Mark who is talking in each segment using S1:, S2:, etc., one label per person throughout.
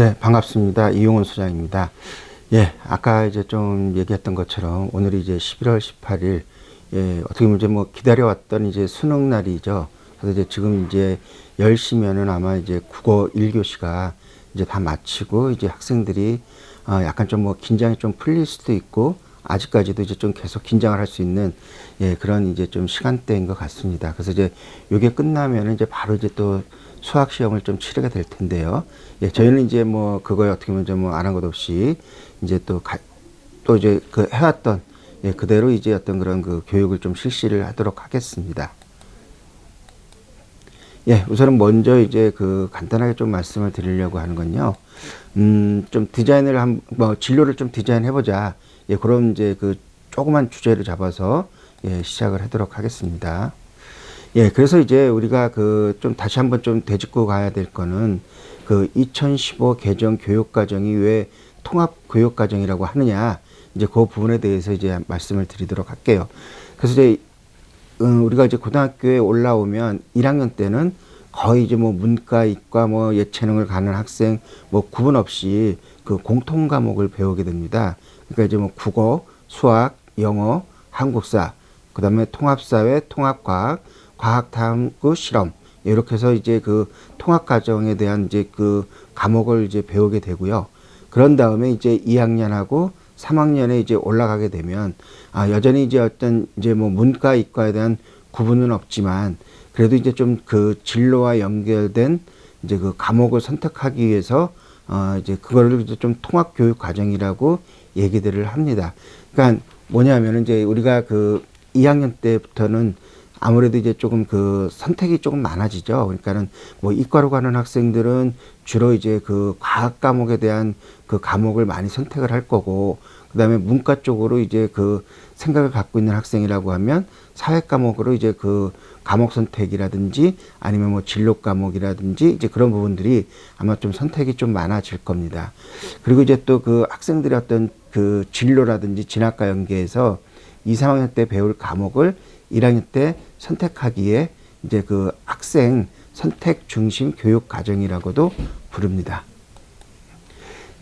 S1: 네, 반갑습니다. 이용훈 소장입니다. 예, 아까 이제 좀 얘기했던 것처럼 오늘이 이제 11월 18일, 예, 어떻게 보면 이제 뭐 기다려왔던 이제 수능 날이죠. 그래서 이제 지금 이제 10시면은 아마 이제 국어 1교시가 이제 다 마치고 이제 학생들이 약간 좀 뭐 긴장이 좀 풀릴 수도 있고 아직까지도 이제 좀 계속 긴장을 할 수 있는, 예, 그런 이제 좀 시간대인 것 같습니다. 그래서 이제 요게 끝나면은 이제 바로 이제 또 수학 시험을 좀 치르게 될 텐데요. 예, 저희는 이제 뭐 그거에 어떻게 보면 좀 뭐 안 한 것 없이 이제 또 이제 그 해왔던, 예, 그대로 이제 어떤 그런 그 교육을 좀 실시를 하도록 하겠습니다. 예, 우선은 먼저 이제 그 간단하게 좀 말씀을 드리려고 하는 건요. 좀 뭐 진로를 좀 디자인해보자. 예, 그런 이제 그 조그만 주제를 잡아서, 예, 시작을 하도록 하겠습니다. 예, 그래서 이제 우리가 그 좀 다시 한번 좀 되짚고 가야 될 거는 그 2015 개정 교육과정이 왜 통합교육과정이라고 하느냐. 이제 그 부분에 대해서 이제 말씀을 드리도록 할게요. 그래서 이제 우리가 이제 고등학교에 올라오면 1학년 때는 거의 이제 뭐 문과, 이과, 뭐 예체능을 가는 학생 뭐 구분 없이 그 공통 과목을 배우게 됩니다. 그러니까 이제 뭐 국어, 수학, 영어, 한국사, 그다음에 통합사회, 통합과학, 과학탐구 실험, 이렇게 해서 이제 그 통합 과정에 대한 이제 그 과목을 이제 배우게 되고요. 그런 다음에 이제 2학년하고 3학년에 이제 올라가게 되면 여전히 이제 어떤 이제 뭐 문과, 이과에 대한 구분은 없지만 그래도 이제 좀 그 진로와 연결된 이제 그 과목을 선택하기 위해서 이제 그거를 이제 좀 통합 교육 과정이라고 얘기들을 합니다. 그러니까 뭐냐면은 이제 우리가 그 2학년 때부터는 아무래도 이제 조금 그 선택이 조금 많아지죠. 그러니까는 뭐 이과로 가는 학생들은 주로 이제 그 과학 과목에 대한 그 과목을 많이 선택을 할 거고, 그다음에 문과 쪽으로 이제 그 생각을 갖고 있는 학생이라고 하면 사회 과목으로 이제 그 과목 선택이라든지 아니면 뭐 진로 과목이라든지 이제 그런 부분들이 아마 좀 선택이 좀 많아질 겁니다. 그리고 이제 또 그 학생들의 어떤 그 진로라든지 진학과 연계해서 2, 3학년 때 배울 과목을 1학년 때 선택하기에 이제 그 학생 선택 중심 교육 과정이라고도 부릅니다.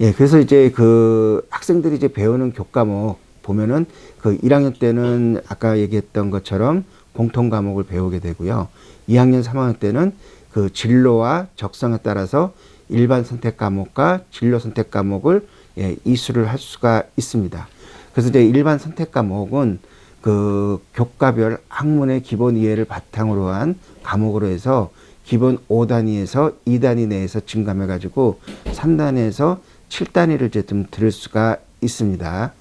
S1: 예, 그래서 이제 그 학생들이 이제 배우는 교과목 보면은 그 1학년 때는 아까 얘기했던 것처럼 공통 과목을 배우게 되고요. 2학년, 3학년 때는 그 진로와 적성에 따라서 일반 선택 과목과 진로 선택 과목을, 예, 이수를 할 수가 있습니다. 그래서 이제 일반 선택 과목은 그 교과별 학문의 기본 이해를 바탕으로 한 과목으로 해서 기본 5단위에서 2단위 내에서 증감해 가지고 3단위에서 7단위를 이제 좀 들을 수가 있습니다.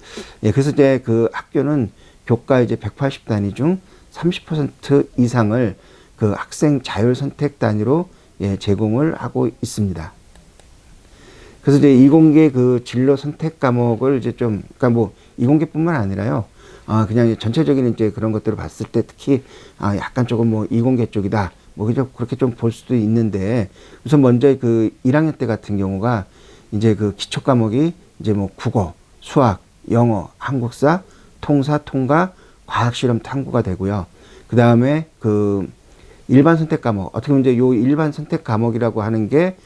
S1: 예, 그래서 이제 그 학교는 교과 이제 180단위 중 30% 이상을 그 학생 자율 선택 단위로, 예, 제공을 하고 있습니다. 그래서 이제 이공계 그 진로 선택 과목을 이제 좀, 그러니까 뭐 이공계뿐만 아니라요. 그냥 전체적인 이제 그런 것들을 봤을 때 특히 약간 조금 뭐 이공계 쪽이다. 뭐 그렇게 좀 볼 수도 있는데, 우선 먼저 그 1학년 때 같은 경우가 이제 그 기초 과목이 이제 뭐 국어, 수학, 영어, 한국사, 통사, 통과, 과학 실험 탐구가 되고요. 그 다음에 그 일반 선택 과목, 어떻게 보면 이제 요 일반 선택 과목이라고 하는 게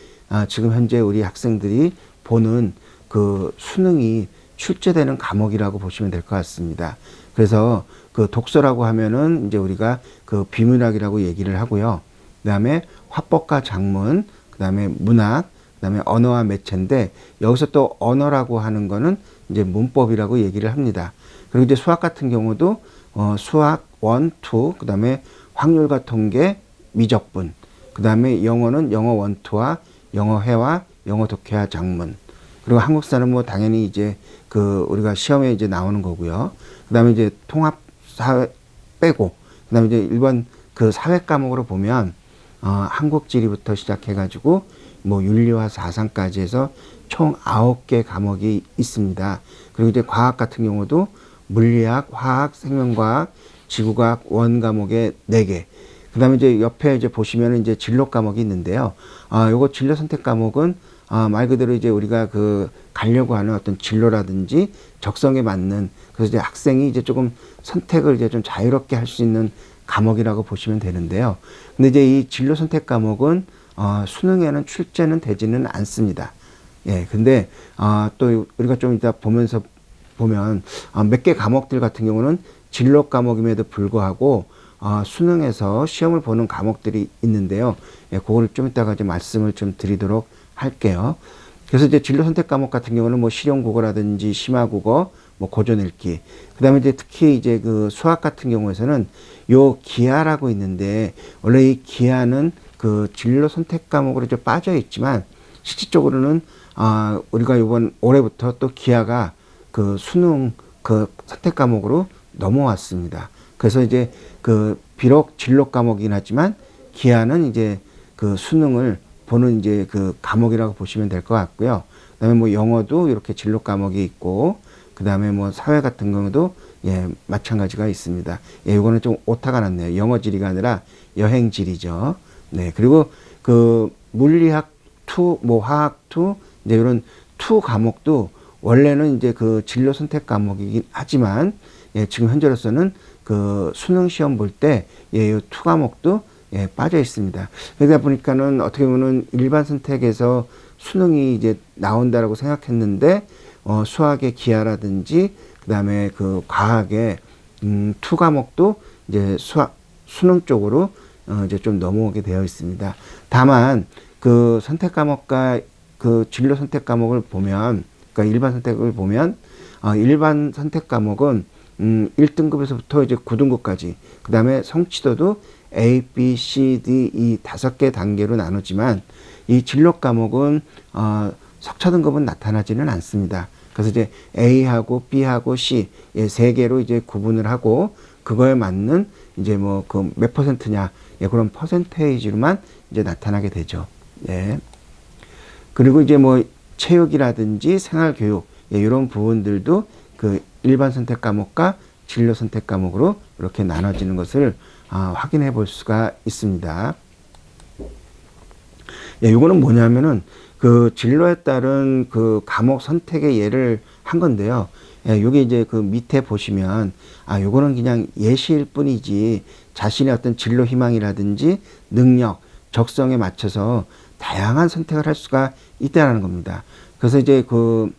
S1: 지금 현재 우리 학생들이 보는 그 수능이 출제되는 과목이라고 보시면 될 것 같습니다. 그래서 그 독서라고 하면은 이제 우리가 그 비문학이라고 얘기를 하고요. 그 다음에 화법과 작문, 그 다음에 문학, 그 다음에 언어와 매체인데 여기서 또 언어라고 하는 거는 이제 문법이라고 얘기를 합니다. 그리고 이제 수학 같은 경우도 수학 1, 2, 그 다음에 확률과 통계, 미적분, 그 다음에 영어는 영어 1, 2와 영어 회화, 영어 독해와 작문, 그리고 한국사는 뭐 당연히 이제 그 우리가 시험에 이제 나오는 거고요. 그 다음에 이제 통합 사회 빼고, 그 다음에 이제 일반 그 사회 과목으로 보면 한국 지리부터 시작해가지고 뭐 윤리와 사상까지 해서 총 9개 과목이 있습니다. 그리고 이제 과학 같은 경우도 물리학, 화학, 생명과학, 지구과학 원 과목에 4개. 그 다음에 이제 옆에 이제 보시면은 이제 진로 과목이 있는데요. 요거 진로 선택 과목은 말 그대로 이제 우리가 그 가려고 하는 어떤 진로라든지 적성에 맞는, 그래서 이제 학생이 이제 조금 선택을 이제 좀 자유롭게 할 수 있는 과목이라고 보시면 되는데요. 근데 이제 이 진로 선택 과목은 수능에는 출제는 되지는 않습니다. 예, 근데, 또 우리가 좀 이따 보면서 보면, 몇 개 과목들 같은 경우는 진로 과목임에도 불구하고, 수능에서 시험을 보는 과목들이 있는데요. 예, 그거를 좀 이따가 이제 말씀을 좀 드리도록 할게요. 그래서 이제 진로 선택 과목 같은 경우는 뭐 실용국어라든지 심화국어, 뭐 고전 읽기. 그 다음에 이제 특히 이제 그 수학 같은 경우에서는 요 기하라고 있는데, 원래 이 기하는 그 진로 선택 과목으로 좀 빠져 있지만, 실질적으로는, 우리가 이번 올해부터 또 기하가 그 수능 그 선택 과목으로 넘어왔습니다. 그래서 이제 그 비록 진로 과목이긴 하지만 기하는 이제 그 수능을 보는 이제 그 과목이라고 보시면 될 것 같고요. 그다음에 뭐 영어도 이렇게 진로 과목이 있고, 그다음에 뭐 사회 같은 경우도 예 마찬가지가 있습니다. 예, 이거는 좀 오타가 났네요. 영어 지리가 아니라 여행 지리죠. 네, 그리고 그 물리학 투, 뭐 화학 투, 이제 이런 투 과목도 원래는 이제 그 진로 선택 과목이긴 하지만 예, 지금 현재로서는 그 수능 시험 볼 때 예, 투 과목도 예, 빠져 있습니다. 그러다 보니까는 어떻게 보면은 일반 선택에서 수능이 이제 나온다라고 생각했는데 수학의 기하라든지 그다음에 그 과학의 투 과목도 이제 수능 쪽으로 이제 좀 넘어오게 되어 있습니다. 다만 그 선택 과목과 그 진로 선택 과목을 보면, 그러니까 일반 선택을 보면 일반 선택 과목은 1등급에서부터 이제 9등급까지, 그 다음에 성취도도 A, B, C, D, E 5개 단계로 나누지만 이 진로 과목은 석차 등급은 나타나지는 않습니다. 그래서 이제 A하고 B하고 C 예, 3개로 이제 구분을 하고 그거에 맞는 이제 뭐 그 몇 퍼센트냐 예, 그런 퍼센테이지로만 이제 나타나게 되죠. 예. 그리고 이제 뭐 체육이라든지 생활교육 예, 이런 부분들도 그 일반 선택 과목과 진로 선택 과목으로 이렇게 나눠지는 것을 확인해 볼 수가 있습니다. 예, 이거는 뭐냐면은 그 진로에 따른 그 과목 선택의 예를 한 건데요. 예, 요게 이제 그 밑에 보시면 요거는 그냥 예시일 뿐이지 자신의 어떤 진로 희망이라든지 능력, 적성에 맞춰서 다양한 선택을 할 수가 있다라는 겁니다. 그래서 이제 그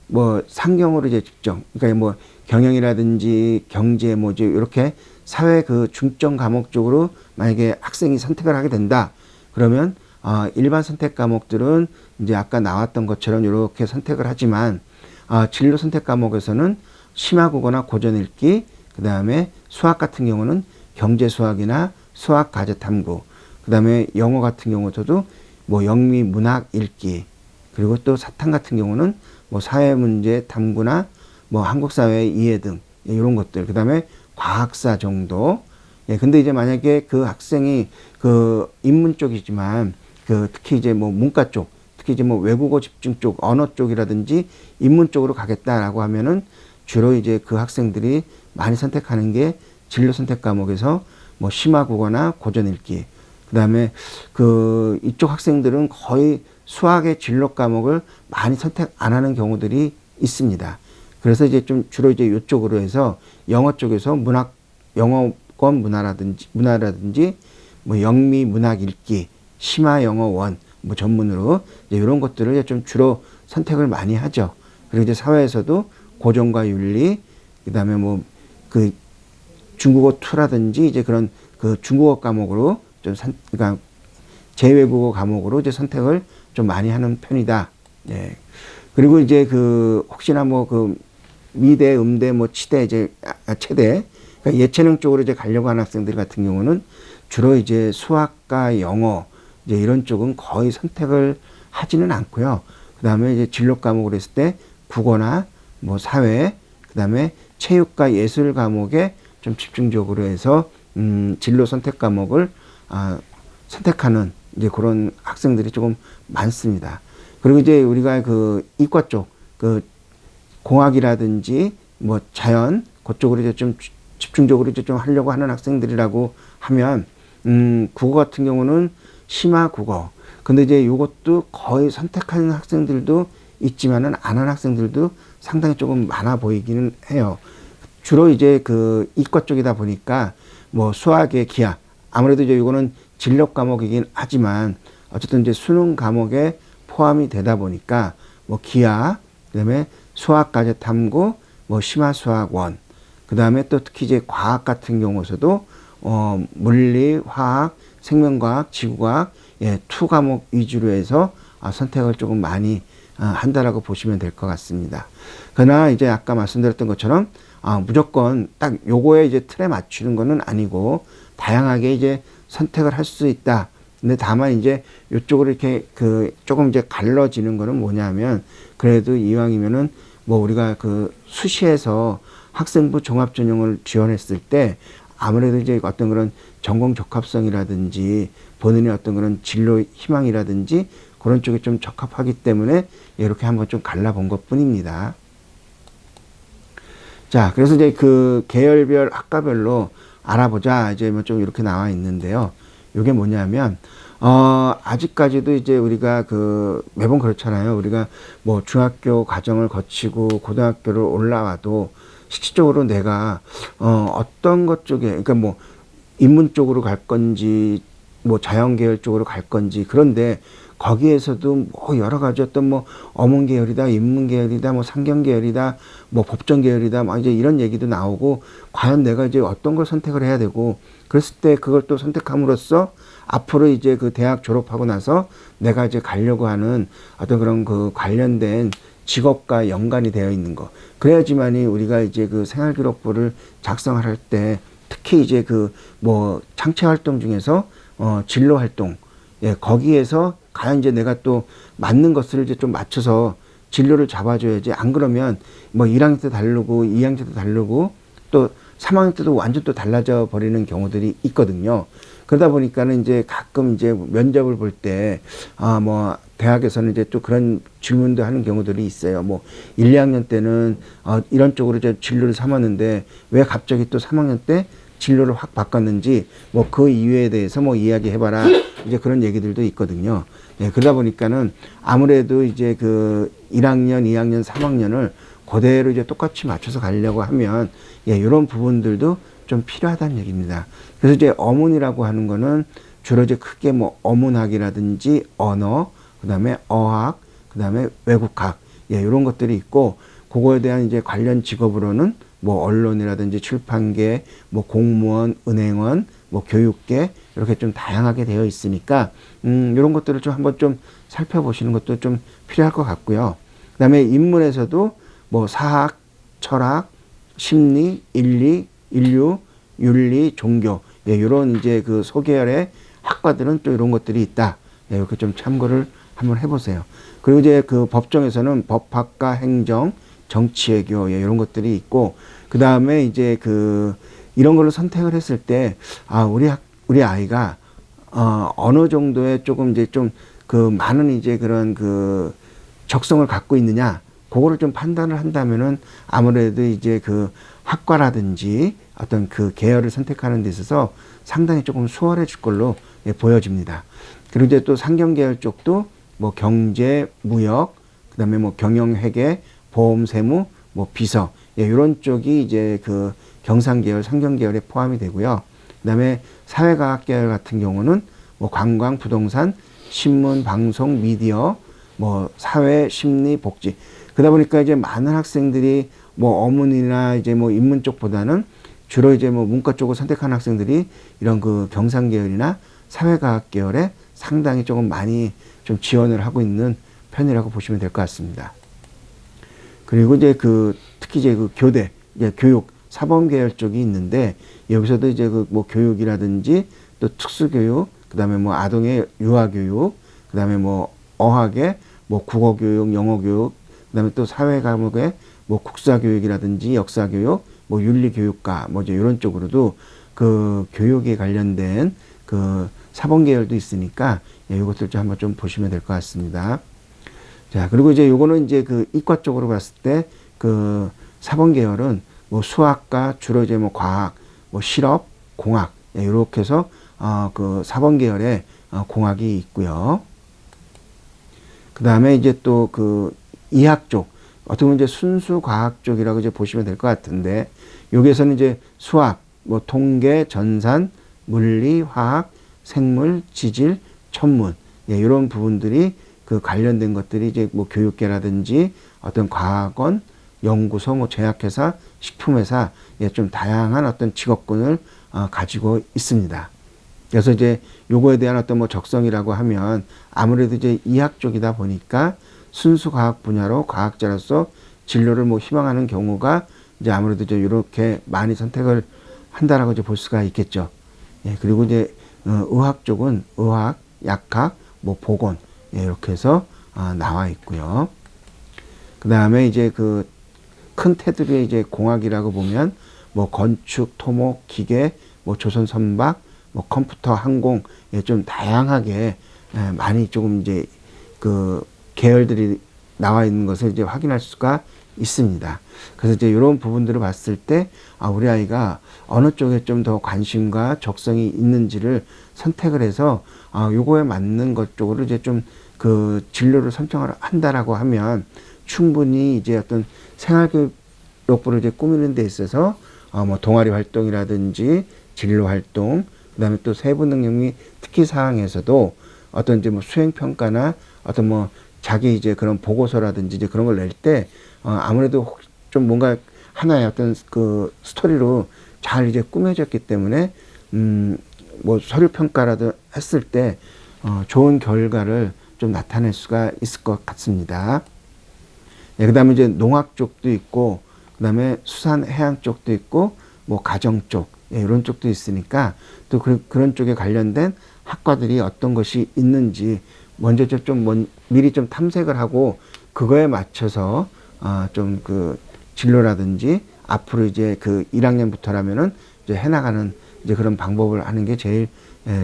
S1: 뭐 상경으로 이제 집정, 그러니까 뭐 경영이라든지 경제 뭐지 이렇게 사회 그 중점 과목 쪽으로 만약에 학생이 선택을 하게 된다. 그러면 일반 선택 과목들은 이제 아까 나왔던 것처럼 이렇게 선택을 하지만 진로 선택 과목에서는 심화국어나 고전 읽기, 그 다음에 수학 같은 경우는 경제 수학이나 수학 과제 탐구, 그 다음에 영어 같은 경우도 뭐 영미 문학 읽기, 그리고 또 사탐 같은 경우는 뭐 사회 문제 탐구나 뭐 한국 사회 이해 등 이런 것들, 그 다음에 과학사 정도. 예, 근데 이제 만약에 그 학생이 그 인문 쪽이지만 그 특히 이제 뭐 문과 쪽, 특히 이제 뭐 외국어 집중 쪽, 언어 쪽이라든지 인문 쪽으로 가겠다라고 하면은 주로 이제 그 학생들이 많이 선택하는 게 진로 선택 과목에서 뭐 심화국어나 고전 읽기. 그다음에 그 이쪽 학생들은 거의 수학의 진로 과목을 많이 선택 안 하는 경우들이 있습니다. 그래서 이제 좀 주로 이제 이쪽으로 해서 영어 쪽에서 영어권 문화라든지 뭐 영미 문학 읽기, 심화 영어 원, 뭐 전문으로 이제 이런 것들을 좀 주로 선택을 많이 하죠. 그리고 이제 사회에서도 고전과 윤리, 그다음에 뭐 그 중국어 2라든지 이제 그런 그 중국어 과목으로 좀 그러니까 제외국어 과목으로 이제 선택을 좀 많이 하는 편이다. 예. 그리고 이제 그 혹시나 뭐 그 미대, 음대, 뭐 치대 이제 체대, 그러니까 예체능 쪽으로 이제 가려고 하는 학생들 같은 경우는 주로 이제 수학과 영어 이제 이런 쪽은 거의 선택을 하지는 않고요. 그다음에 이제 진로 과목으로 했을 때 국어나 뭐 사회, 그다음에 체육과 예술 과목에 좀 집중적으로 해서 진로 선택 과목을 선택하는 이제 그런 학생들이 조금 많습니다. 그리고 이제 우리가 그 이과 쪽, 그 공학이라든지 뭐 자연 그쪽으로 이제 좀 집중적으로 이제 좀 하려고 하는 학생들이라고 하면 국어 같은 경우는 심화 국어. 근데 이제 이것도 거의 선택하는 학생들도 있지만은 안 하는 학생들도 상당히 조금 많아 보이기는 해요. 주로 이제 그 이과 쪽이다 보니까 뭐 수학의 기하, 아무래도 이제 이거는 진로 과목이긴 하지만 어쨌든 이제 수능 과목에 포함이 되다 보니까 뭐 기하, 그다음에 수학과제 탐구, 뭐 심화수학원, 그다음에 또 특히 이제 과학 같은 경우에서도 물리, 화학, 생명과학, 지구과학, 예, 투 과목 위주로 해서 선택을 조금 많이 한다라고 보시면 될 것 같습니다. 그러나 이제 아까 말씀드렸던 것처럼 무조건 딱 요거에 이제 틀에 맞추는 거는 아니고 다양하게 이제 선택을 할 수 있다. 근데 다만 이제 이쪽으로 이렇게 조금 이제 갈라지는 거는 뭐냐면, 그래도 이왕이면은 뭐 우리가 수시에서 학생부 종합전형을 지원했을 때 아무래도 이제 어떤 그런 전공 적합성이라든지 본인의 어떤 그런 진로 희망이라든지 그런 쪽에 좀 적합하기 때문에 이렇게 한번 좀 갈라본 것 뿐입니다. 자, 그래서 이제 계열별 학과별로 알아보자. 이제 뭐 좀 이렇게 나와 있는데요. 이게 뭐냐면, 아직까지도 이제 우리가 매번 그렇잖아요. 우리가 뭐 중학교 과정을 거치고 고등학교를 올라와도 실질적으로 내가, 어떤 것 쪽에, 그러니까 뭐 인문 쪽으로 갈 건지, 뭐 자연계열 쪽으로 갈 건지, 그런데 거기에서도 뭐 여러 가지 어떤 뭐 어문 계열이다, 인문 계열이다, 뭐 상경 계열이다, 뭐 법정 계열이다, 막 이제 이런 얘기도 나오고, 과연 내가 이제 어떤 걸 선택을 해야 되고, 그랬을 때 그걸 또 선택함으로써 앞으로 이제 대학 졸업하고 나서 내가 이제 가려고 하는 어떤 그런 관련된 직업과 연관이 되어 있는 거. 그래야지만이 우리가 이제 생활기록부를 작성을 할 때 특히 이제 뭐 창체 활동 중에서 진로 활동, 예, 거기에서 과연 이제 내가 또 맞는 것을 이제 좀 맞춰서 진로를 잡아줘야지. 안 그러면 뭐 1학년 때 다르고 2학년 때도 다르고 또 3학년 때도 완전 또 달라져 버리는 경우들이 있거든요. 그러다 보니까는 이제 가끔 이제 면접을 볼 때, 뭐, 대학에서는 이제 또 그런 질문도 하는 경우들이 있어요. 뭐, 1, 2학년 때는, 이런 쪽으로 이제 진로를 삼았는데, 왜 갑자기 또 3학년 때 진로를 확 바꿨는지, 뭐, 그 이유에 대해서 뭐, 이야기해봐라. 이제 그런 얘기들도 있거든요. 예, 그러다 보니까는 아무래도 이제 1학년, 2학년, 3학년을 그대로 이제 똑같이 맞춰서 가려고 하면, 예, 이런 부분들도 좀 필요하다는 얘기입니다. 그래서 이제 어문이라고 하는 거는 주로 이제 크게 뭐 어문학이라든지 언어, 그 다음에 어학, 그 다음에 외국학, 예, 이런 것들이 있고, 그거에 대한 이제 관련 직업으로는 뭐 언론이라든지 출판계, 뭐 공무원, 은행원, 뭐 교육계, 이렇게 좀 다양하게 되어 있으니까, 이런 것들을 좀 한번 좀 살펴보시는 것도 좀 필요할 것 같고요. 그 다음에 인문에서도 뭐 사학, 철학, 심리, 인리, 인류, 윤리, 종교, 예, 이런 이제 소계열의 학과들은 또 이런 것들이 있다. 예, 이렇게 좀 참고를 한번 해보세요. 그리고 이제 법정에서는 법학과, 행정, 정치외교, 예, 이런 것들이 있고, 그 다음에 이제 이런 걸로 선택을 했을 때, 우리 아이가 어느 정도의 조금 이제 좀 많은 이제 그런 적성을 갖고 있느냐, 그거를 좀 판단을 한다면은 아무래도 이제 학과라든지 어떤 계열을 선택하는 데 있어서 상당히 조금 수월해질 걸로, 예, 보여집니다. 그리고 이제 또 상경계열 쪽도 뭐 경제, 무역, 그 다음에 뭐 경영회계, 보험, 세무, 뭐 비서, 예, 이런 쪽이 이제 경상계열, 상경계열에 포함이 되고요. 그 다음에 사회과학계열 같은 경우는 뭐 관광, 부동산, 신문, 방송, 미디어, 뭐 사회, 심리, 복지. 그러다 보니까 이제 많은 학생들이 뭐 어문이나 이제 뭐 인문 쪽보다는 주로 이제 뭐 문과 쪽을 선택하는 학생들이 이런 경상 계열이나 사회과학 계열에 상당히 조금 많이 좀 지원을 하고 있는 편이라고 보시면 될 것 같습니다. 그리고 이제 특히 이제 교대, 이제 교육, 사범 계열 쪽이 있는데, 여기서도 이제 뭐 교육이라든지 또 특수교육, 그 다음에 뭐 아동의 유아교육, 그 다음에 뭐 어학의 뭐 국어교육, 영어교육, 그 다음에 또 사회 과목의 뭐 국사교육이라든지 역사교육, 뭐 윤리교육과, 뭐 이제 이런 쪽으로도 교육에 관련된 사범 계열도 있으니까, 예, 이것들 좀 한번 좀 보시면 될 것 같습니다. 자, 그리고 이제 요거는 이제 이과 쪽으로 봤을 때 사범 계열은 뭐 수학과 주로 이제 뭐 과학, 뭐 실업, 공학, 예, 이렇게 해서 사범 계열에 공학이 있고요. 그 다음에 이제 또 이학 쪽, 어떻게 보면 이제 순수 과학 쪽이라고 이제 보시면 될 것 같은데, 여기에서는 이제 수학, 뭐 통계, 전산, 물리, 화학, 생물, 지질, 천문, 예, 이런 부분들이 그 관련된 것들이 이제 뭐 교육계라든지 어떤 과학원, 연구소, 뭐 제약회사, 식품회사, 예, 좀 다양한 어떤 직업군을 가지고 있습니다. 그래서 이제 요거에 대한 어떤 뭐 적성이라고 하면 아무래도 이제 이학 쪽이다 보니까 순수 과학 분야로 과학자로서 진로를 뭐 희망하는 경우가 이제 아무래도 이제 이렇게 많이 선택을 한다라고 이제 볼 수가 있겠죠. 예, 그리고 이제 의학 쪽은 의학, 약학, 뭐 보건, 예, 이렇게 해서 나와 있고요. 그 다음에 이제 그 큰 테두리에 이제 공학이라고 보면 뭐 건축, 토목, 기계, 뭐 조선 선박, 뭐 컴퓨터, 항공, 예, 좀 다양하게 많이 조금 이제 그 계열들이 나와 있는 것을 이제 확인할 수가 있습니다. 그래서 이제 이런 부분들을 봤을 때 우리 아이가 어느 쪽에 좀 더 관심과 적성이 있는지를 선택을 해서 요거에 맞는 것 쪽으로 이제 좀 그 진로를 선정을 한다라고 하면 충분히 이제 어떤 생활교육부를 이제 꾸미는 데 있어서 뭐 동아리 활동이라든지 진로 활동, 그다음에 또 세부 능력 및 특기 사항에서도 어떤 이제 뭐 수행 평가나 어떤 뭐 자기 이제 그런 보고서라든지 이제 그런 걸 낼 때 아무래도 좀 뭔가 하나의 어떤 그 스토리로 잘 이제 꾸며졌기 때문에 뭐 서류 평가라도 했을 때 좋은 결과를 좀 나타낼 수가 있을 것 같습니다. 예, 그다음에 이제 농학 쪽도 있고, 그다음에 수산 해양 쪽도 있고, 뭐 가정 쪽, 예, 이런 쪽도 있으니까 또 그런 쪽에 관련된 학과들이 어떤 것이 있는지 먼저 좀 미리 좀 탐색을 하고 그거에 맞춰서 좀 그 진로라든지 앞으로 이제 그 1학년부터라면은 이제 해나가는 이제 그런 방법을 하는 게 제일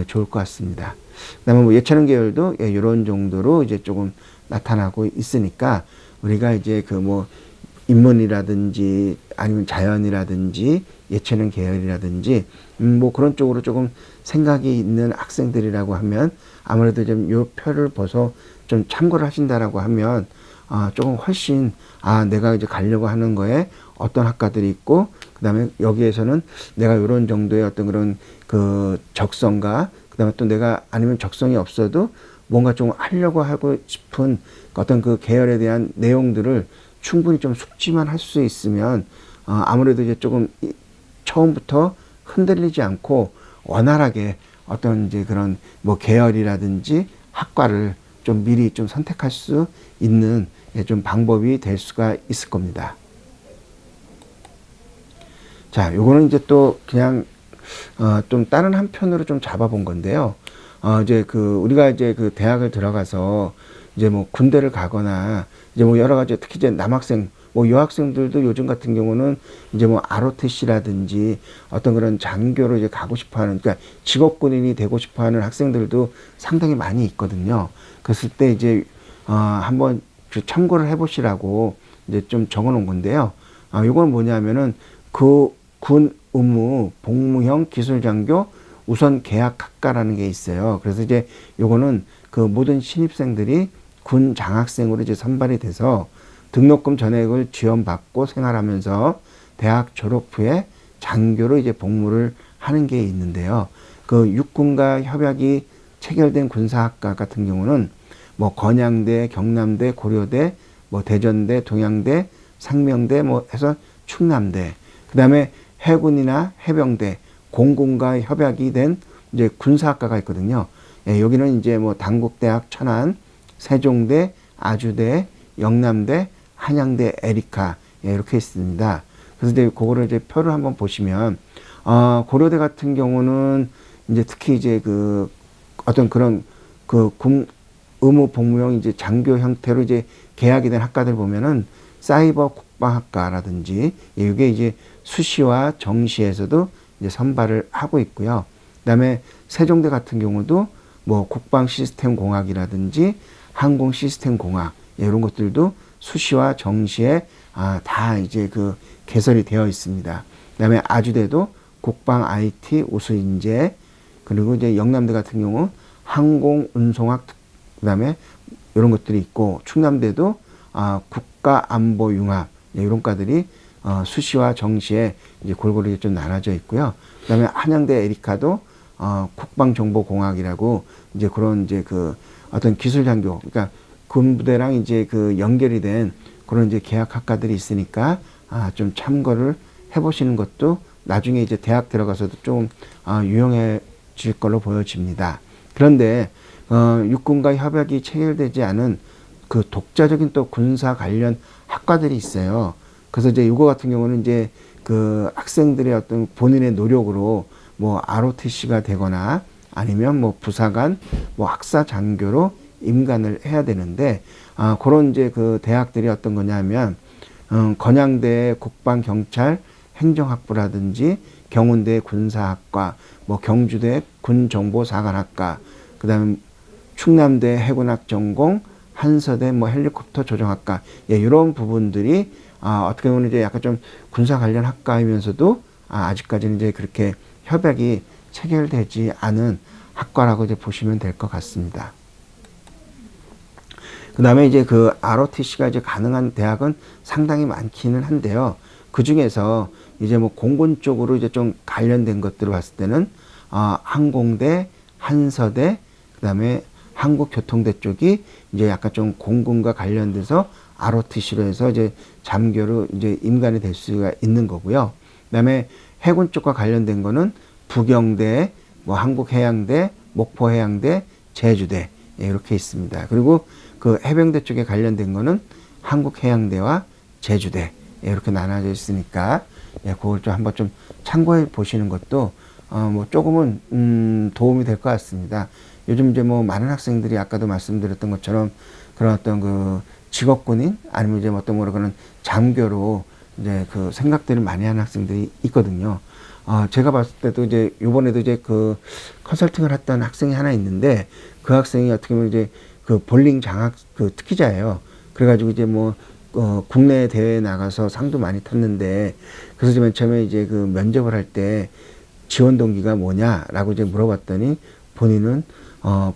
S1: 좋을 것 같습니다. 그다음에 뭐 예체능 계열도 이런 정도로 이제 조금 나타나고 있으니까 우리가 이제 그 뭐 인문이라든지 아니면 자연이라든지 예체능 계열이라든지 뭐 그런 쪽으로 조금 생각이 있는 학생들이라고 하면 아무래도 좀 요 표를 봐서 좀 참고를 하신다라고 하면 조금 훨씬 내가 이제 가려고 하는 거에 어떤 학과들이 있고 그다음에 여기에서는 내가 이런 정도의 어떤 그런 그 적성과 그다음에 또 내가 아니면 적성이 없어도 뭔가 좀 하려고 하고 싶은 어떤 그 계열에 대한 내용들을 충분히 좀 숙지만 할 수 있으면 아무래도 이제 조금 처음부터 흔들리지 않고 원활하게 어떤 이제 그런 뭐 계열이라든지 학과를 좀 미리 좀 선택할 수 있는 좀 방법이 될 수가 있을 겁니다. 자, 요거는 이제 또 그냥 좀 다른 한편으로 좀 잡아본 건데요. 이제 그 우리가 이제 그 대학을 들어가서 이제 뭐 군대를 가거나 이제 뭐 여러 가지 특히 이제 남학생 뭐 여학생들도 요즘 같은 경우는 이제 뭐 ROTC라든지 어떤 그런 장교로 이제 가고 싶어 하는 그러니까 직업군인이 되고 싶어 하는 학생들도 상당히 많이 있거든요. 그랬을 때 이제 한번 참고를 해 보시라고 이제 좀 적어 놓은 건데요. 요건 뭐냐면은 그 군 의무 복무형 기술장교 우선 계약학과라는 게 있어요. 그래서 이제 요거는 그 모든 신입생들이 군 장학생으로 이제 선발이 돼서 등록금 전액을 지원받고 생활하면서 대학 졸업 후에 장교로 이제 복무를 하는 게 있는데요. 그 육군과 협약이 체결된 군사학과 같은 경우는 뭐 건양대, 경남대, 고려대, 뭐 대전대, 동양대, 상명대 뭐 해서 충남대, 그다음에 해군이나 해병대, 공군과 협약이 된 이제 군사학과가 있거든요. 예, 여기는 이제 뭐 단국대학 천안, 세종대, 아주대, 영남대, 한양대, 에리카, 예, 이렇게 있습니다. 그래서 이제 그거를 이제 표를 한번 보시면 고려대 같은 경우는 이제 특히 이제 그 어떤 그런 그 의무 복무형 이제 장교 형태로 이제 계약이 된 학과들 보면은 사이버 국방학과라든지 이게 이제 수시와 정시에서도 이제 선발을 하고 있고요. 그다음에 세종대 같은 경우도 뭐 국방 시스템 공학이라든지 항공 시스템 공학 이런 것들도 수시와 정시에 다 이제 그 개설이 되어 있습니다. 그다음에 아주대도 국방 IT 우수 인재 그리고 이제 영남대 같은 경우 항공 운송학 그다음에 이런 것들이 있고 충남대도 국가 안보 융합 이런 과들이 수시와 정시에 이제 골고루 좀 나눠져 있고요. 그다음에 한양대 에리카도 국방정보공학이라고 이제 그런 이제 그 어떤 기술장교 그러니까 군부대랑 이제 그 연결이 된 그런 이제 계약 학과들이 있으니까 좀 참고를 해보시는 것도 나중에 이제 대학 들어가서도 좀 유용해질 걸로 보여집니다. 그런데 육군과 협약이 체결되지 않은 그 독자적인 또 군사 관련 학과들이 있어요. 그래서 이제 이거 같은 경우는 이제 그 학생들의 어떤 본인의 노력으로 뭐 ROTC가 되거나 아니면 뭐 부사관, 뭐 학사 장교로 임관을 해야 되는데 그런 이제 그 대학들이 어떤 거냐면 건양대 국방경찰 행정학부라든지 경운대 군사학과, 뭐 경주대 군정보사관학과, 그다음에 충남대 해군학 전공, 한서대 뭐 헬리콥터 조종학과, 이런 부분들이 어떻게 보면 이제 약간 좀 군사 관련 학과이면서도 아직까지는 이제 그렇게 협약이 체결되지 않은 학과라고 이제 보시면 될 것 같습니다. 그 다음에 이제 그 ROTC가 이제 가능한 대학은 상당히 많기는 한데요. 그 중에서 이제 뭐 공군 쪽으로 이제 좀 관련된 것들을 봤을 때는 항공대, 한서대, 그 다음에 한국교통대 쪽이 이제 약간 좀 공군과 관련돼서 ROTC로 해서 이제 잠교로 이제 임관이 될 수가 있는 거고요. 그 다음에 해군 쪽과 관련된 거는 부경대, 뭐 한국해양대, 목포해양대, 제주대, 이렇게 있습니다. 그리고 그 해병대 쪽에 관련된 거는 한국해양대와 제주대, 이렇게 나눠져 있으니까 그걸 좀 한번 좀 참고해 보시는 것도 뭐 조금은 도움이 될 것 같습니다. 요즘 이제 뭐 많은 학생들이 아까도 말씀드렸던 것처럼 그런 어떤 그 직업군인 아니면 이제 어떤 뭐라 그런 장교로 이제 그 생각들을 많이 하는 학생들이 있거든요. 제가 봤을 때도 이제 요번에도 이제 그 컨설팅을 했던 학생이 하나 있는데 그 학생이 어떻게 보면 이제 그 볼링 장학 그 특기자예요. 그래가지고 이제 뭐 국내 대회에 나가서 상도 많이 탔는데 그래서 맨 처음에 이제 그 면접을 할 때 지원 동기가 뭐냐라고 이제 물어봤더니 본인은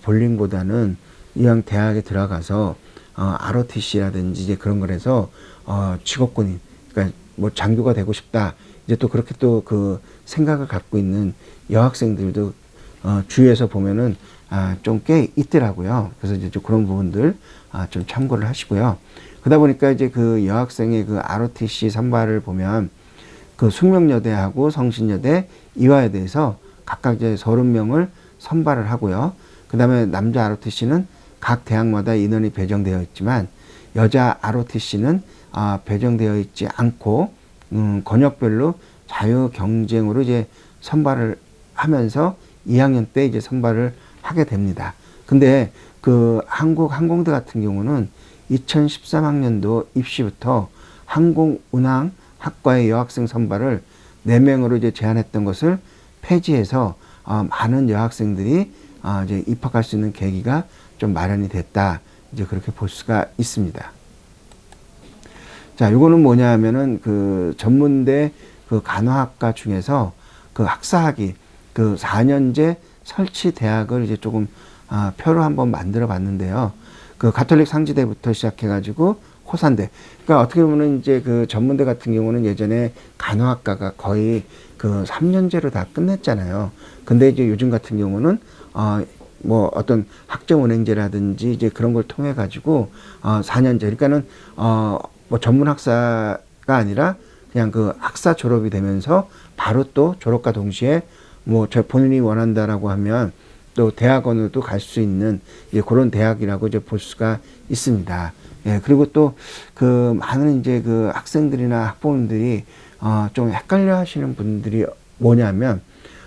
S1: 볼링보다는 이왕 대학에 들어가서 ROTC라든지 이제 그런 걸 해서 직업군인, 그러니까 뭐 장교가 되고 싶다. 이제 또 그렇게 또 그 생각을 갖고 있는 여학생들도 주위에서 보면은 좀 꽤 있더라고요. 그래서 이제 좀 그런 부분들 좀 참고를 하시고요. 그러다 보니까 이제 그 여학생의 그 ROTC 선발을 보면 그 숙명여대하고 성신여대, 이화여대에서 각각 이제 30명을 선발을 하고요. 그 다음에 남자 ROTC는 각 대학마다 인원이 배정되어 있지만 여자 ROTC는 배정되어 있지 않고 권역별로 자유 경쟁으로 이제 선발을 하면서 2학년 때 이제 선발을 하게 됩니다. 근데 그 한국항공대 같은 경우는 2013학년도 입시부터 항공운항 학과의 여학생 선발을 4명으로 이제 제한했던 것을 폐지해서 많은 여학생들이 이제 입학할 수 있는 계기가 좀 마련이 됐다. 이제 그렇게 볼 수가 있습니다. 자, 요거는 뭐냐 하면은 그 전문대 그 간호학과 중에서 그 학사학위 그 4년제 설치 대학을 이제 조금 표로 한번 만들어 봤는데요. 그 가톨릭 상지대부터 시작해가지고 호산대. 그러니까 어떻게 보면 이제 그 전문대 같은 경우는 예전에 간호학과가 거의 그 3년제로 다 끝냈잖아요. 근데 이제 요즘 같은 경우는 뭐 어떤 학점은행제라든지 이제 그런 걸 통해 가지고 4년제. 그러니까는 뭐 전문 학사가 아니라 그냥 그 학사 졸업이 되면서 바로 또 졸업과 동시에 뭐 본인이 원한다라고 하면 또 대학원으로도 갈 수 있는 그런 대학이라고 이제 볼 수가 있습니다. 예, 그리고 또 그 많은 이제 그 학생들이나 학부모님들이 좀 헷갈려 하시는 분들이 뭐냐면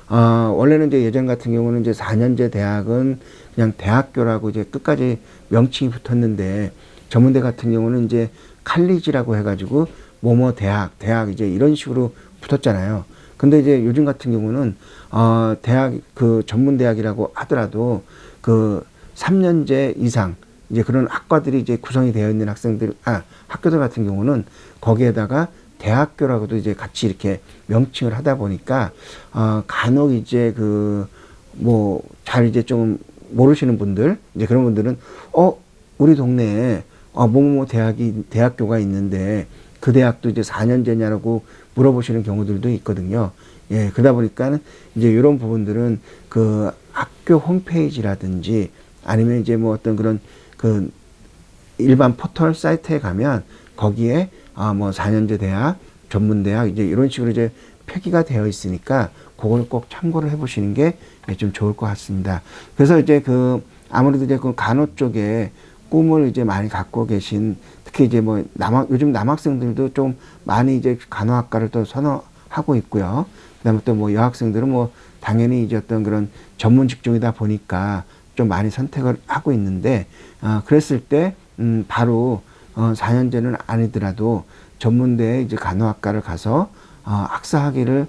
S1: 원래는 이제 예전 같은 경우는 이제 4년제 대학은 그냥 대학교라고 이제 끝까지 명칭이 붙었는데 전문대 같은 경우는 이제 칼리지라고 해가지고 뭐뭐 대학 이제 이런 식으로 붙었잖아요. 근데 이제 요즘 같은 경우는 대학 그 전문대학이라고 하더라도 그 3년제 이상 이제 그런 학과들이 이제 구성이 되어 있는 학교들 같은 경우는 거기에다가 대학교라고도 이제 같이 이렇게 명칭을 하다 보니까 간혹 이제 그 뭐 잘 이제 좀 모르시는 분들 이제 그런 분들은 우리 동네에 뭐뭐 대학교가 있는데 그 대학도 이제 4년제냐라고 물어보시는 경우들도 있거든요. 예, 그러다 보니까는 이제 이런 부분들은 그 학교 홈페이지라든지 아니면 이제 뭐 어떤 그런 그 일반 포털 사이트에 가면 거기에 뭐 4년제 대학, 전문대학 이제 이런 식으로 이제 표기가 되어 있으니까 그걸 꼭 참고를 해보시는 게 좀 좋을 것 같습니다. 그래서 이제 그 아무래도 이제 그 간호 쪽에 꿈을 이제 많이 갖고 계신, 특히 이제 뭐 요즘 남학생들도 좀 많이 이제 간호학과를 또 선호하고 있고요. 그다음에 또 뭐 여학생들은 뭐 당연히 이제 어떤 그런 전문 직종이다 보니까 좀 많이 선택을 하고 있는데, 그랬을 때 바로 4년제는 아니더라도 전문대에 이제 간호학과를 가서 학사학위를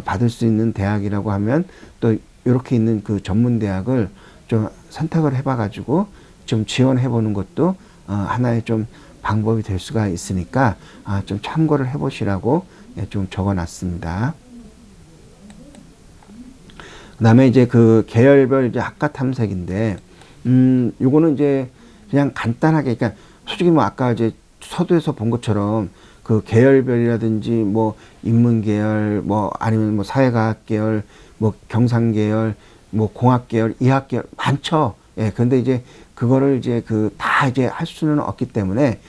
S1: 받을 수 있는 대학이라고 하면 또 이렇게 있는 그 전문대학을 좀 선택을 해봐가지고 좀 지원해보는 것도 하나의 좀 방법이 될 수가 있으니까 좀 참고를 해보시라고 좀 적어놨습니다. 그다음에 이제 그 계열별 이제 학과 탐색인데, 요거는 이제 그냥 간단하게, 그러니까 솔직히 뭐 아까 이제 서두에서 본 것처럼 그 계열별이라든지 뭐 인문계열, 뭐 아니면 뭐 사회과학 계열, 뭐 경상계열, 뭐 공학계열, 이학계열 많죠. 예, 근데 이제 그거를 이제 그 다 이제 할 수는 없기 때문에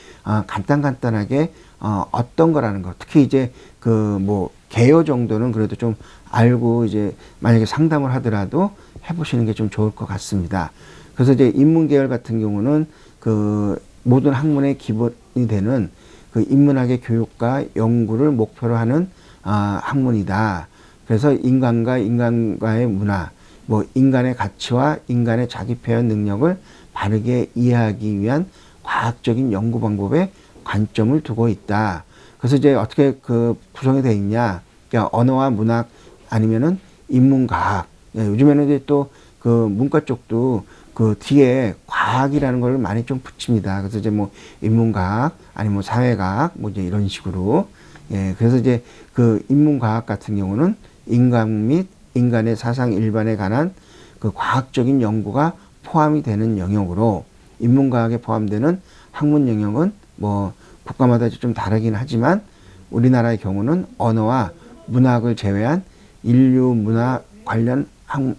S1: 간단하게 어떤 거라는 거, 특히 이제 그 뭐 개요 정도는 그래도 좀 알고 이제 만약에 상담을 하더라도 해보시는 게 좀 좋을 것 같습니다. 그래서 이제 인문계열 같은 경우는 그 모든 학문의 기본이 되는 그 인문학의 교육과 연구를 목표로 하는 학문이다. 그래서 인간과 인간과의 문화, 뭐 인간의 가치와 인간의 자기 표현 능력을 바르게 이해하기 위한 과학적인 연구 방법에 관점을 두고 있다. 그래서 이제 어떻게 그 구성이 되어 있냐? 그러니까 언어와 문학 아니면은 인문과학. 요즘에는 이제 또 그 문과 쪽도 그 뒤에 과학이라는 걸 많이 좀 붙입니다. 그래서 이제 뭐 인문과학 아니면 뭐 사회과학 뭐 이제 이런 식으로. 예, 그래서 이제 그 인문과학 같은 경우는 인간 및 인간의 사상 일반에 관한 그 과학적인 연구가 포함이 되는 영역으로, 인문과학에 포함되는 학문 영역은 뭐 국가마다 좀 다르긴 하지만 우리나라의 경우는 언어와 문학을 제외한 인류 문화 관련 학문,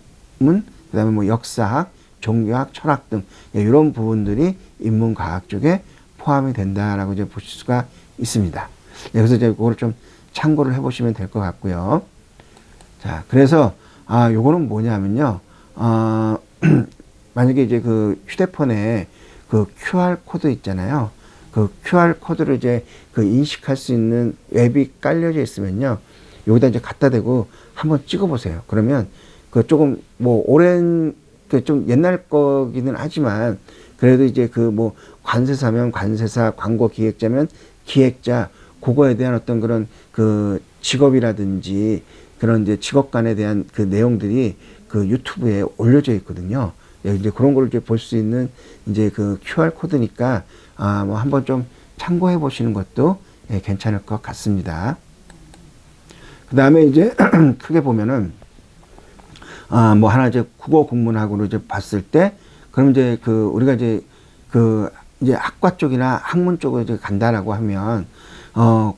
S1: 그다음에 뭐 역사학, 종교학, 철학 등 이런 부분들이 인문과학 쪽에 포함이 된다라고 이제 보실 수가 있습니다. 그래서 이제 그거를 좀 참고를 해보시면 될 것 같고요. 자, 그래서 요거는 뭐냐면요. 만약에 이제 그 휴대폰에 그 QR 코드 있잖아요. 그 QR 코드를 이제 그 인식할 수 있는 웹이 깔려져 있으면요. 여기다 이제 갖다 대고 한번 찍어 보세요. 그러면 그 조금 뭐 오랜 그 좀 옛날 거기는 하지만 그래도 이제 그 뭐 관세사면 관세사, 광고 기획자면 기획자, 그거에 대한 어떤 그런 그 직업이라든지 그런 이제 직업관에 대한 그 내용들이 그 유튜브에 올려져 있거든요. 예, 이제 그런 걸 이제 볼 수 있는 이제 그 QR 코드니까 뭐 한번 좀 참고해 보시는 것도 예, 괜찮을 것 같습니다. 그 다음에 이제 크게 보면은 뭐 하나 이제 국어 국문학으로 이제 봤을 때, 그럼 이제 그 우리가 이제 그 이제 학과 쪽이나 학문 쪽으로 이제 간다라고 하면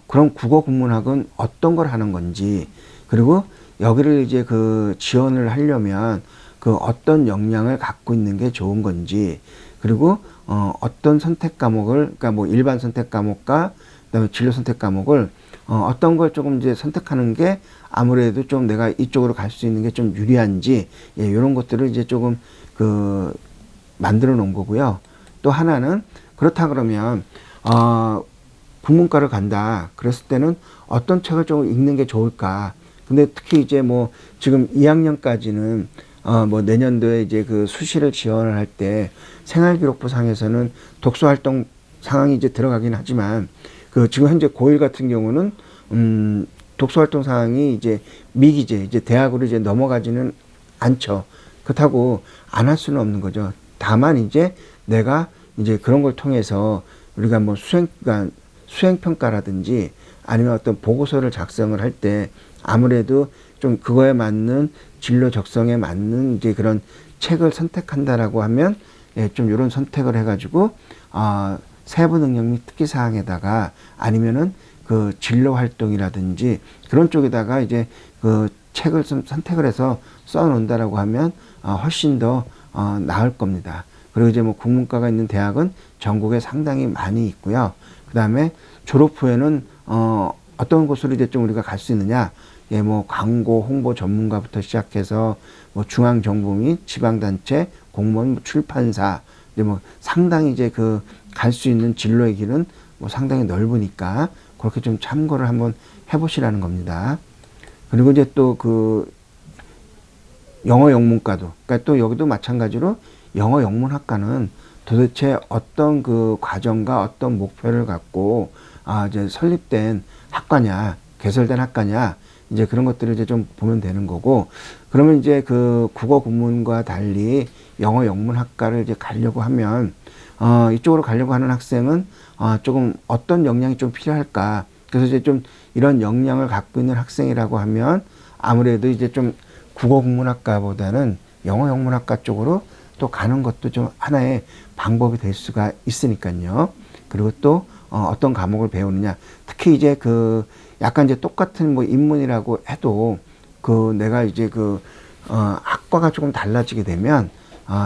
S1: 그럼 국어 국문학은 어떤 걸 하는 건지, 그리고 여기를 이제 그 지원을 하려면 그 어떤 역량을 갖고 있는 게 좋은 건지, 그리고 어떤 선택 과목을, 그러니까 뭐 일반 선택 과목과 그다음에 진로 선택 과목을 어떤 걸 조금 이제 선택하는 게 아무래도 좀 내가 이쪽으로 갈 수 있는 게 좀 유리한지, 예, 이런 것들을 이제 조금 그 만들어 놓은 거고요. 또 하나는 그렇다 그러면 국문과를 간다. 그랬을 때는 어떤 책을 좀 읽는 게 좋을까? 근데 특히 이제 뭐 지금 2학년까지는 뭐 내년도에 이제 그 수시를 지원을 할 때 생활기록부 상에서는 독서활동 상황이 이제 들어가긴 하지만 그 지금 현재 고1 같은 경우는 독서활동 사항이 이제 미기재, 이제 대학으로 이제 넘어가지는 않죠. 그렇다고 안 할 수는 없는 거죠. 다만 이제 내가 이제 그런 걸 통해서 우리가 뭐 그러니까 수행평가라든지 아니면 어떤 보고서를 작성을 할 때 아무래도 좀 그거에 맞는 진로 적성에 맞는 이제 그런 책을 선택한다라고 하면 예, 좀 이런 선택을 해가지고 세부 능력 및 특기 사항에다가 아니면은 그 진로 활동이라든지 그런 쪽에다가 이제 그 책을 좀 선택을 해서 써 놓는다라고 하면 훨씬 더 나을 겁니다. 그리고 이제 뭐 국문과가 있는 대학은 전국에 상당히 많이 있고요. 그 다음에 졸업 후에는 어떤 곳으로 이제 좀 우리가 갈 수 있느냐? 예, 뭐 광고, 홍보 전문가부터 시작해서 뭐 중앙정부 및 지방단체, 공무원, 출판사, 이제 뭐 상당히 이제 그 갈 수 있는 진로의 길은 뭐 상당히 넓으니까 그렇게 좀 참고를 한번 해보시라는 겁니다. 그리고 이제 또 그 영어 영문과도, 그러니까 또 여기도 마찬가지로 영어 영문학과는 도대체 어떤 그 과정과 어떤 목표를 갖고 이제 설립된 학과냐, 개설된 학과냐, 이제 그런 것들을 이제 좀 보면 되는 거고, 그러면 이제 그 국어 국문과 달리 영어 영문학과를 이제 가려고 하면 이쪽으로 가려고 하는 학생은 조금 어떤 역량이 좀 필요할까? 그래서 이제 좀 이런 역량을 갖고 있는 학생이라고 하면 아무래도 이제 좀 국어 국문학과보다는 영어 영문학과 쪽으로 또 가는 것도 좀 하나의 방법이 될 수가 있으니까요. 그리고 또 어떤 과목을 배우느냐. 특히 이제 그 약간 이제 똑같은 뭐 인문이라고 해도 그 내가 이제 그 학과가 조금 달라지게 되면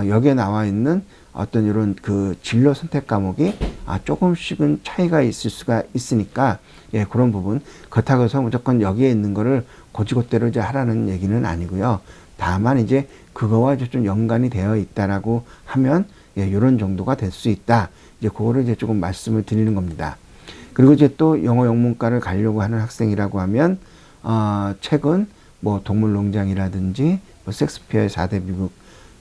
S1: 여기에 나와 있는 어떤 이런 그 진로 선택 과목이 조금씩은 차이가 있을 수가 있으니까, 예, 그런 부분. 그렇다고 해서 무조건 여기에 있는 거를 고지고대로 이제 하라는 얘기는 아니고요. 다만 이제 그거와 이제 좀 연관이 되어 있다라고 하면, 예, 요런 정도가 될 수 있다. 이제 그거를 이제 조금 말씀을 드리는 겁니다. 그리고 이제 또 영어 영문과를 가려고 하는 학생이라고 하면, 책은 뭐 동물농장이라든지 뭐 섹스피어의 4대 미국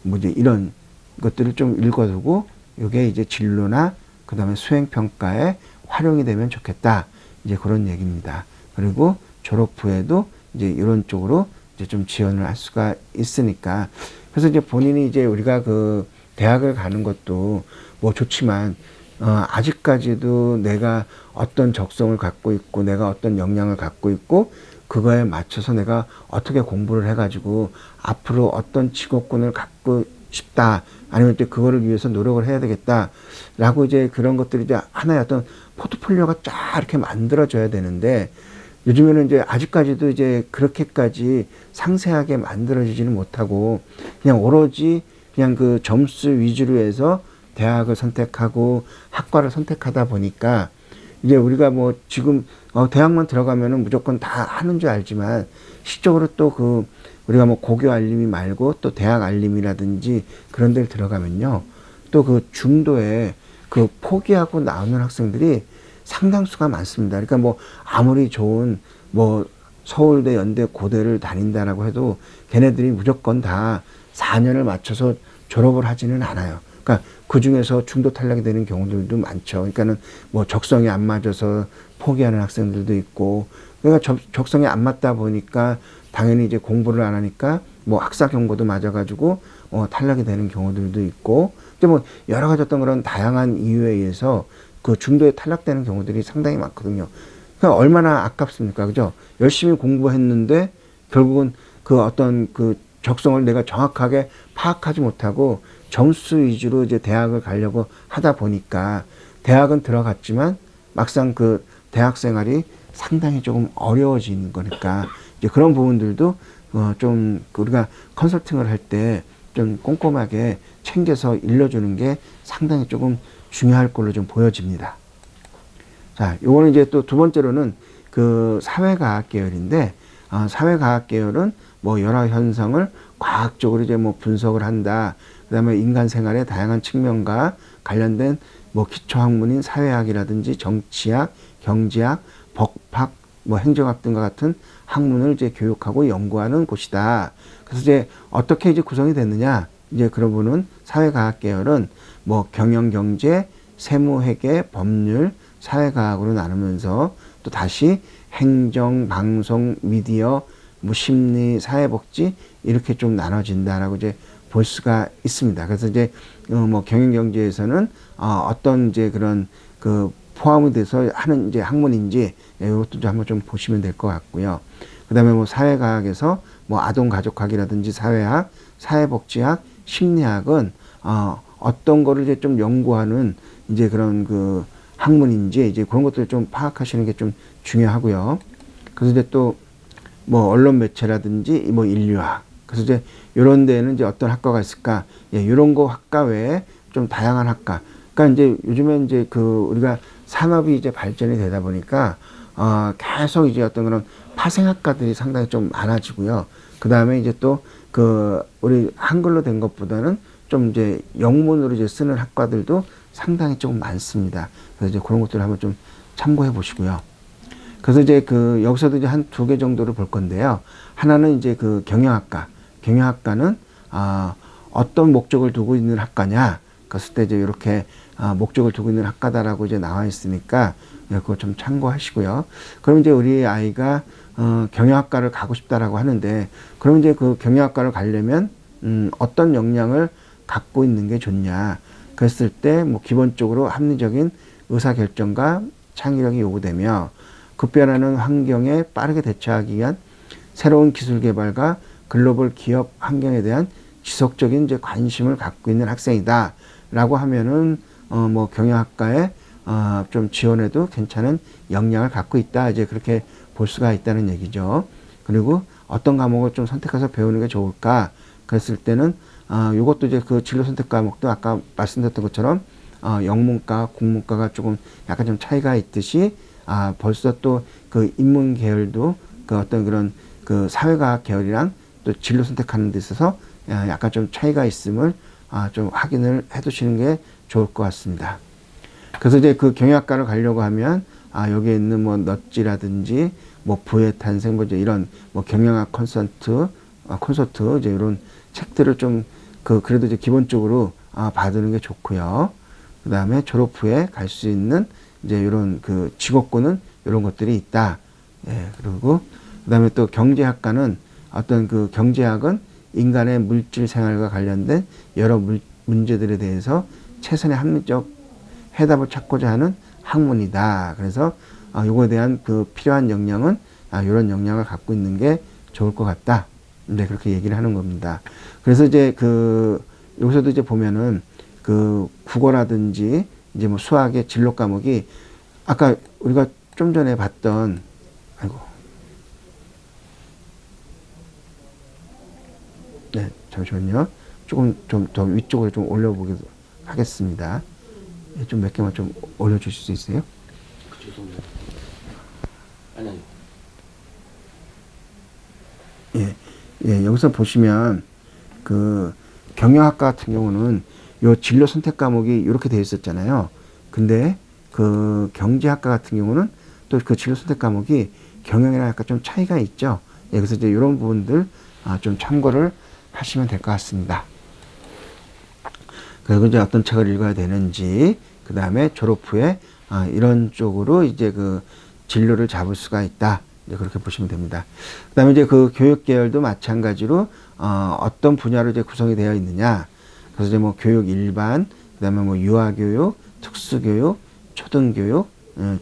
S1: 뭐 이제 이런 것들을 좀 읽어두고 이게 이제 진로나 그 다음에 수행평가에 활용이 되면 좋겠다. 이제 그런 얘기입니다. 그리고 졸업 후에도 이제 이런 쪽으로 이제 좀 지원을 할 수가 있으니까. 그래서 이제 본인이 이제 우리가 그 대학을 가는 것도 뭐 좋지만, 아직까지도 내가 어떤 적성을 갖고 있고 내가 어떤 역량을 갖고 있고 그거에 맞춰서 내가 어떻게 공부를 해가지고 앞으로 어떤 직업군을 갖고 싶다. 아니면 이제 그거를 위해서 노력을 해야 되겠다. 라고 이제 그런 것들이 이제 하나의 어떤 포트폴리오가 쫙 이렇게 만들어져야 되는데, 요즘에는 이제 아직까지도 이제 그렇게까지 상세하게 만들어지지는 못하고 그냥 오로지 그냥 그 점수 위주로 해서 대학을 선택하고 학과를 선택하다 보니까 이제 우리가 뭐 지금 대학만 들어가면은 무조건 다 하는 줄 알지만 실적으로 또 그 우리가 뭐 고교 알림이 말고 또 대학 알림이라든지 그런 데를 들어가면요, 또 그 중도에 그 포기하고 나오는 학생들이 상당수가 많습니다. 그러니까 뭐 아무리 좋은 뭐 서울대, 연대, 고대를 다닌다라고 해도 걔네들이 무조건 다 4년을 맞춰서 졸업을 하지는 않아요. 그러니까 그 중에서 중도 탈락이 되는 경우들도 많죠. 그러니까는 뭐 적성이 안 맞아서 포기하는 학생들도 있고, 그러니까 적성이 안 맞다 보니까 당연히 이제 공부를 안 하니까 뭐 학사 경고도 맞아가지고 탈락이 되는 경우들도 있고, 이제 뭐 여러 가지 어떤 그런 다양한 이유에 의해서 그 중도에 탈락되는 경우들이 상당히 많거든요. 그러니까 얼마나 아깝습니까, 그죠? 열심히 공부했는데 결국은 그 어떤 그 적성을 내가 정확하게 파악하지 못하고 점수 위주로 이제 대학을 가려고 하다 보니까 대학은 들어갔지만 막상 그 대학 생활이 상당히 조금 어려워지는 거니까 이제 그런 부분들도 좀 우리가 컨설팅을 할 때 좀 꼼꼼하게 챙겨서 일러주는 게 상당히 조금 중요할 걸로 좀 보여집니다. 자, 요거는 이제 또 두 번째로는 그 사회과학 계열인데, 사회과학 계열은 뭐 여러 현상을 과학적으로 이제 뭐 분석을 한다. 그 다음에 인간 생활의 다양한 측면과 관련된 뭐 기초학문인 사회학이라든지 정치학, 경제학, 법학, 뭐 행정학 등과 같은 학문을 이제 교육하고 연구하는 곳이다. 그래서 이제 어떻게 이제 구성이 됐느냐? 이제 그런 분은 사회과학 계열은 뭐 경영경제, 세무회계, 법률, 사회과학으로 나누면서 또 다시 행정, 방송, 미디어, 뭐 심리, 사회복지 이렇게 좀 나눠진다라고 이제 볼 수가 있습니다. 그래서 이제 뭐 경영경제에서는 어떤 이제 그런 그 포함이 돼서 하는 이제 학문인지 이것도 좀 한번 좀 보시면 될 것 같고요. 그다음에 뭐 사회과학에서 뭐 아동가족학이라든지 사회학, 사회복지학, 심리학은 어떤 거를 이제 좀 연구하는 이제 그런 그 학문인지 이제 그런 것들을 좀 파악하시는 게 좀 중요하고요. 그래서 이제 또 뭐 언론 매체라든지 뭐 인류학, 그래서 이제 이런 데는 이제 어떤 학과가 있을까? 예, 이런 거 학과 외에 좀 다양한 학과. 그러니까 이제 요즘에 이제 그 우리가 산업이 이제 발전이 되다 보니까 계속 이제 어떤 그런 파생학과들이 상당히 좀 많아지고요. 그 다음에 이제 또 그 우리 한글로 된 것보다는 좀 이제 영문으로 이제 쓰는 학과들도 상당히 조금 많습니다. 그래서 이제 그런 것들을 한번 좀 참고해 보시고요. 그래서 이제 그 여기서도 이제 한 두 개 정도를 볼 건데요. 하나는 이제 그 경영학과. 경영학과는 어떤 목적을 두고 있는 학과냐? 그랬을 때 이제 이렇게 목적을 두고 있는 학과다라고 이제 나와 있으니까 그거 좀 참고하시고요. 그럼 이제 우리 아이가 경영학과를 가고 싶다라고 하는데, 그럼 이제 그 경영학과를 가려면 어떤 역량을 갖고 있는 게 좋냐? 그랬을 때 뭐 기본적으로 합리적인 의사결정과 창의력이 요구되며 급변하는 환경에 빠르게 대처하기 위한 새로운 기술 개발과 글로벌 기업 환경에 대한 지속적인 이제 관심을 갖고 있는 학생이다라고 하면은 뭐 경영학과에 좀 지원해도 괜찮은 역량을 갖고 있다, 이제 그렇게 볼 수가 있다는 얘기죠. 그리고 어떤 과목을 좀 선택해서 배우는 게 좋을까? 그랬을 때는 요것도 이제 그 진로 선택 과목도 아까 말씀드렸던 것처럼 영문과, 국문과가 조금 약간 좀 차이가 있듯이 벌써 또 그 인문 계열도 그 어떤 그런 그 사회과학 계열이랑 또 진로 선택하는 데 있어서 약간 좀 차이가 있음을 좀 확인을 해 두시는 게 좋을 것 같습니다. 그래서 이제 그 경영학과를 가려고 하면 여기에 있는 뭐 넛지라든지 뭐 부의 탄생, 뭐 이제 이런 뭐 경영학 콘서트 이제 이런 책들을 좀 그래도 이제 기본적으로 받는 게 좋고요. 그 다음에 졸업 후에 갈 수 있는 이제 이런 그 직업군은 이런 것들이 있다. 예, 그리고 그 다음에 또 경제학과는 어떤 그 경제학은 인간의 물질 생활과 관련된 여러 문제들에 대해서 최선의 합리적 해답을 찾고자 하는 학문이다. 그래서 요거에 대한 그 필요한 역량은 이런 역량을 갖고 있는 게 좋을 것 같다. 네, 그렇게 얘기를 하는 겁니다. 그래서 이제 그 여기서도 이제 보면은 그 국어라든지 이제 뭐 수학의 진로 과목이 아까 우리가 좀 전에 봤던 네, 잠시만요. 조금 좀 더 위쪽으로 좀 올려보기도 하겠습니다. 좀 몇 개만 좀 올려주실 수 있어요?
S2: 죄송합니다. 아니.
S1: 여기서 보시면 그 경영학과 같은 경우는 요 진로 선택 과목이 이렇게 되어 있었잖아요. 근데 그 경제학과 같은 경우는 또 그 진로 선택 과목이 경영이랑 약간 좀 차이가 있죠. 그래서 이제 이런 부분들 좀 참고를 하시면 될 것 같습니다. 그리고 이제 어떤 책을 읽어야 되는지, 그 다음에 졸업 후에 이런 쪽으로 이제 그 진로를 잡을 수가 있다. 이제 그렇게 보시면 됩니다. 그 다음에 이제 그 교육 계열도 마찬가지로 어떤 분야로 이제 구성이 되어 있느냐. 그래서 이제 뭐 교육 일반, 그 다음에 뭐 유아교육, 특수교육, 초등교육,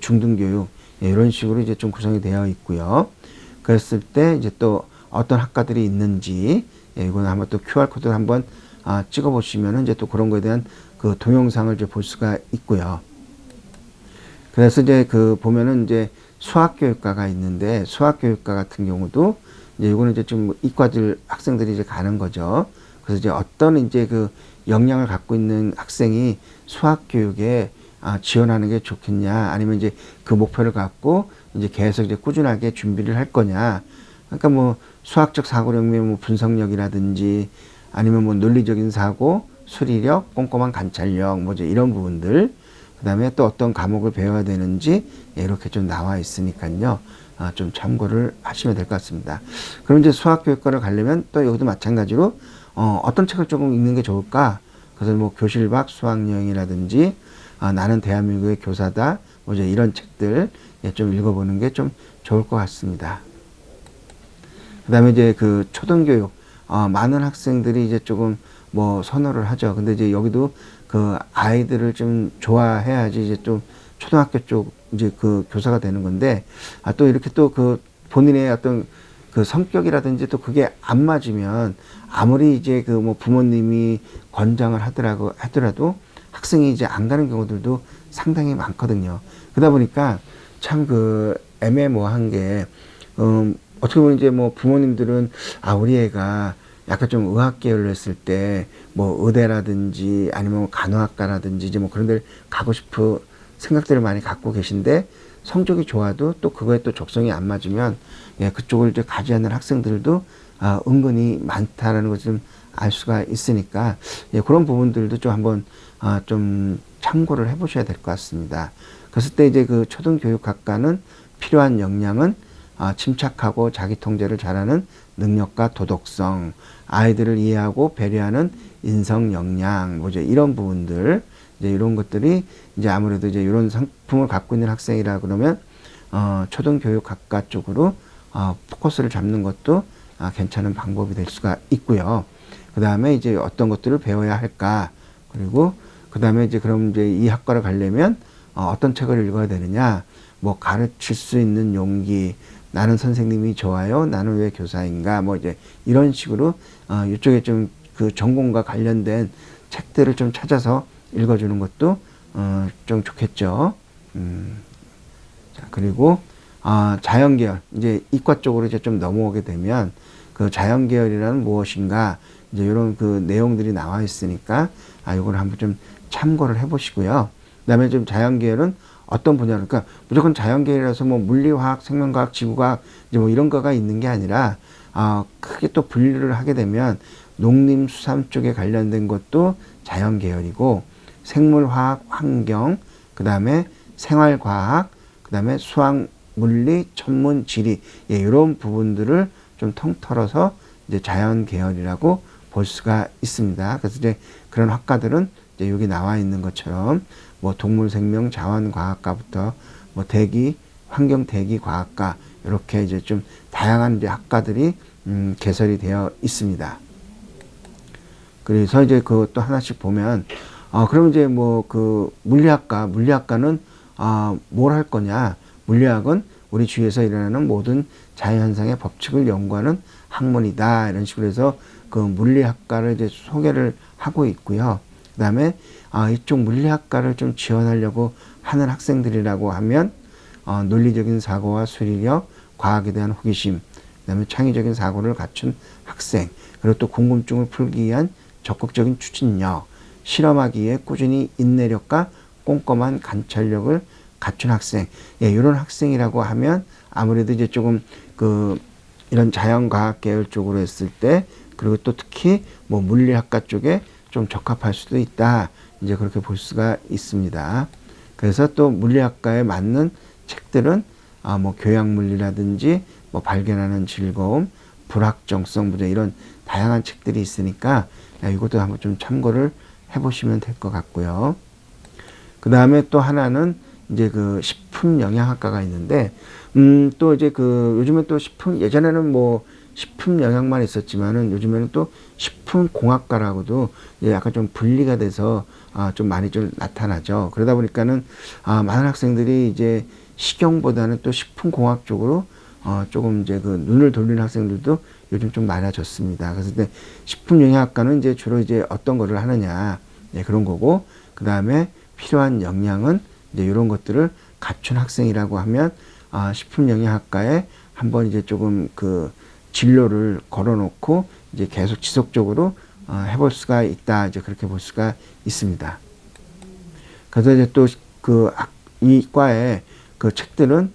S1: 중등교육, 이런 식으로 이제 좀 구성이 되어 있고요. 그랬을 때 이제 또 어떤 학과들이 있는지, 이거는 한번 또 QR코드를 한번 찍어 보시면은 이제 또 그런 거에 대한 그 동영상을 이제 볼 수가 있고요. 그래서 이제 그 보면은 이제 수학교육과가 있는데, 수학교육과 같은 경우도 이제 이거는 이제 좀 이과들 학생들이 이제 가는 거죠. 그래서 이제 어떤 이제 그 역량을 갖고 있는 학생이 수학교육에 지원하는 게 좋겠냐, 아니면 이제 그 목표를 갖고 이제 계속 이제 꾸준하게 준비를 할 거냐. 그러니까 뭐 수학적 사고력의 뭐 분석력이라든지 아니면 뭐 논리적인 사고, 수리력, 꼼꼼한 관찰력, 뭐 이제 이런 부분들, 그 다음에 또 어떤 과목을 배워야 되는지 이렇게 좀 나와 있으니까요. 좀 참고를 하시면 될 것 같습니다. 그럼 이제 수학교육과를 가려면 또 여기도 마찬가지로 어떤 책을 조금 읽는 게 좋을까? 그래서 뭐 교실 밖 수학여행이라든지 나는 대한민국의 교사다, 뭐 이제 이런 책들 좀 읽어보는 게 좀 좋을 것 같습니다. 그 다음에 이제 그 초등교육, 많은 학생들이 이제 조금 뭐 선호를 하죠. 근데 이제 여기도 그 아이들을 좀 좋아해야지 이제 좀 초등학교 쪽 이제 그 교사가 되는 건데, 또 이렇게 또 그 본인의 어떤 그 성격이라든지 또 그게 안 맞으면 아무리 이제 그 뭐 부모님이 권장을 하더라도 학생이 이제 안 가는 경우들도 상당히 많거든요. 그러다 보니까 참 그 애매모호한 게, 어떻게 보면 이제 뭐 부모님들은 우리 애가 약간 좀 의학 계열로 했을 때 뭐 의대라든지 아니면 간호학과라든지 이제 뭐 그런 데를 가고 싶은 생각들을 많이 갖고 계신데 성적이 좋아도 또 그거에 또 적성이 안 맞으면 예, 그쪽을 이제 가지 않는 학생들도 은근히 많다라는 것을 좀 알 수가 있으니까 예, 그런 부분들도 좀 한번 좀 참고를 해보셔야 될 것 같습니다. 그랬을 때 이제 그 초등교육학과는 필요한 역량은 침착하고 자기 통제를 잘하는 능력과 도덕성, 아이들을 이해하고 배려하는 인성 역량, 뭐 이제 이런 부분들, 이제 이런 것들이 이제 아무래도 이제 이런 상품을 갖고 있는 학생이라 그러면 초등교육학과 쪽으로 포커스를 잡는 것도 괜찮은 방법이 될 수가 있고요. 그 다음에 이제 어떤 것들을 배워야 할까, 그리고 그 다음에 이제 그럼 이제 이 학과를 가려면 어떤 책을 읽어야 되느냐, 뭐 가르칠 수 있는 용기, 나는 선생님이 좋아요, 나는 왜 교사인가, 뭐 이제 이런 식으로 이쪽에 좀 그 전공과 관련된 책들을 좀 찾아서 읽어주는 것도 좀 좋겠죠. 자, 그리고 자연계열, 이제 이과 쪽으로 이제 좀 넘어오게 되면 그 자연계열이라는 무엇인가, 이제 이런 그 내용들이 나와 있으니까 이걸 한번 좀 참고를 해보시고요. 그다음에 좀 자연계열은 어떤 분야로, 그러니까 무조건 자연계열이라서 뭐 물리화학, 생명과학, 지구과학 이제 뭐 이런 거가 있는 게 아니라 크게 또 분류를 하게 되면 농림수산 쪽에 관련된 것도 자연계열이고, 생물화학, 환경, 그 다음에 생활과학, 그 다음에 수학, 물리, 천문, 지리, 예, 이런 부분들을 좀 통틀어서 이제 자연계열이라고 볼 수가 있습니다. 그래서 이제 그런 학과들은 이제 여기 나와 있는 것처럼 뭐 동물생명 자원과학과부터 뭐 대기, 환경 대기 과학과 이렇게 이제 좀 다양한 이제 학과들이 개설이 되어 있습니다. 그래서 이제 그것도 하나씩 보면 그럼 이제 뭐 그 물리학과는 뭘 할 거냐? 물리학은 우리 주위에서 일어나는 모든 자연현상의 법칙을 연구하는 학문이다. 이런 식으로 해서 그 물리학과를 이제 소개를 하고 있고요. 그 다음에 이쪽 물리학과를 좀 지원하려고 하는 학생들이라고 하면 논리적인 사고와 수리력, 과학에 대한 호기심, 그 다음에 창의적인 사고를 갖춘 학생, 그리고 또 궁금증을 풀기 위한 적극적인 추진력, 실험하기 위해 꾸준히 인내력과 꼼꼼한 관찰력을 갖춘 학생, 예, 이런 학생이라고 하면 아무래도 이제 조금 그 이런 자연과학 계열 쪽으로 했을 때, 그리고 또 특히 뭐 물리학과 쪽에 좀 적합할 수도 있다. 이제 그렇게 볼 수가 있습니다. 그래서 또 물리학과에 맞는 책들은 뭐 교양물리라든지 뭐 발견하는 즐거움, 불확정성 문제, 이런 다양한 책들이 있으니까 이것도 한번 좀 참고를 해보시면 될 것 같고요. 그 다음에 또 하나는 이제 그 식품 영양학과가 있는데, 또 이제 그 요즘에 또 예전에는 뭐 식품 영양만 있었지만은 요즘에는 또 식품 공학과라고도 약간 좀 분리가 돼서 좀 많이 좀 나타나죠. 그러다 보니까는 많은 학생들이 이제 식용보다는 또 식품 공학 쪽으로 조금 이제 그 눈을 돌리는 학생들도 요즘 좀 많아졌습니다. 그래서 이제 식품 영양학과는 이제 주로 이제 어떤 거를 하느냐, 네, 그런 거고, 그 다음에 필요한 역량은 이제 이런 것들을 갖춘 학생이라고 하면 식품 영양학과에 한번 이제 조금 그 진로를 걸어놓고 이제 계속 지속적으로 해볼 수가 있다. 이제 그렇게 볼 수가 있습니다. 그래서 이제 또 이 과의 그 책들은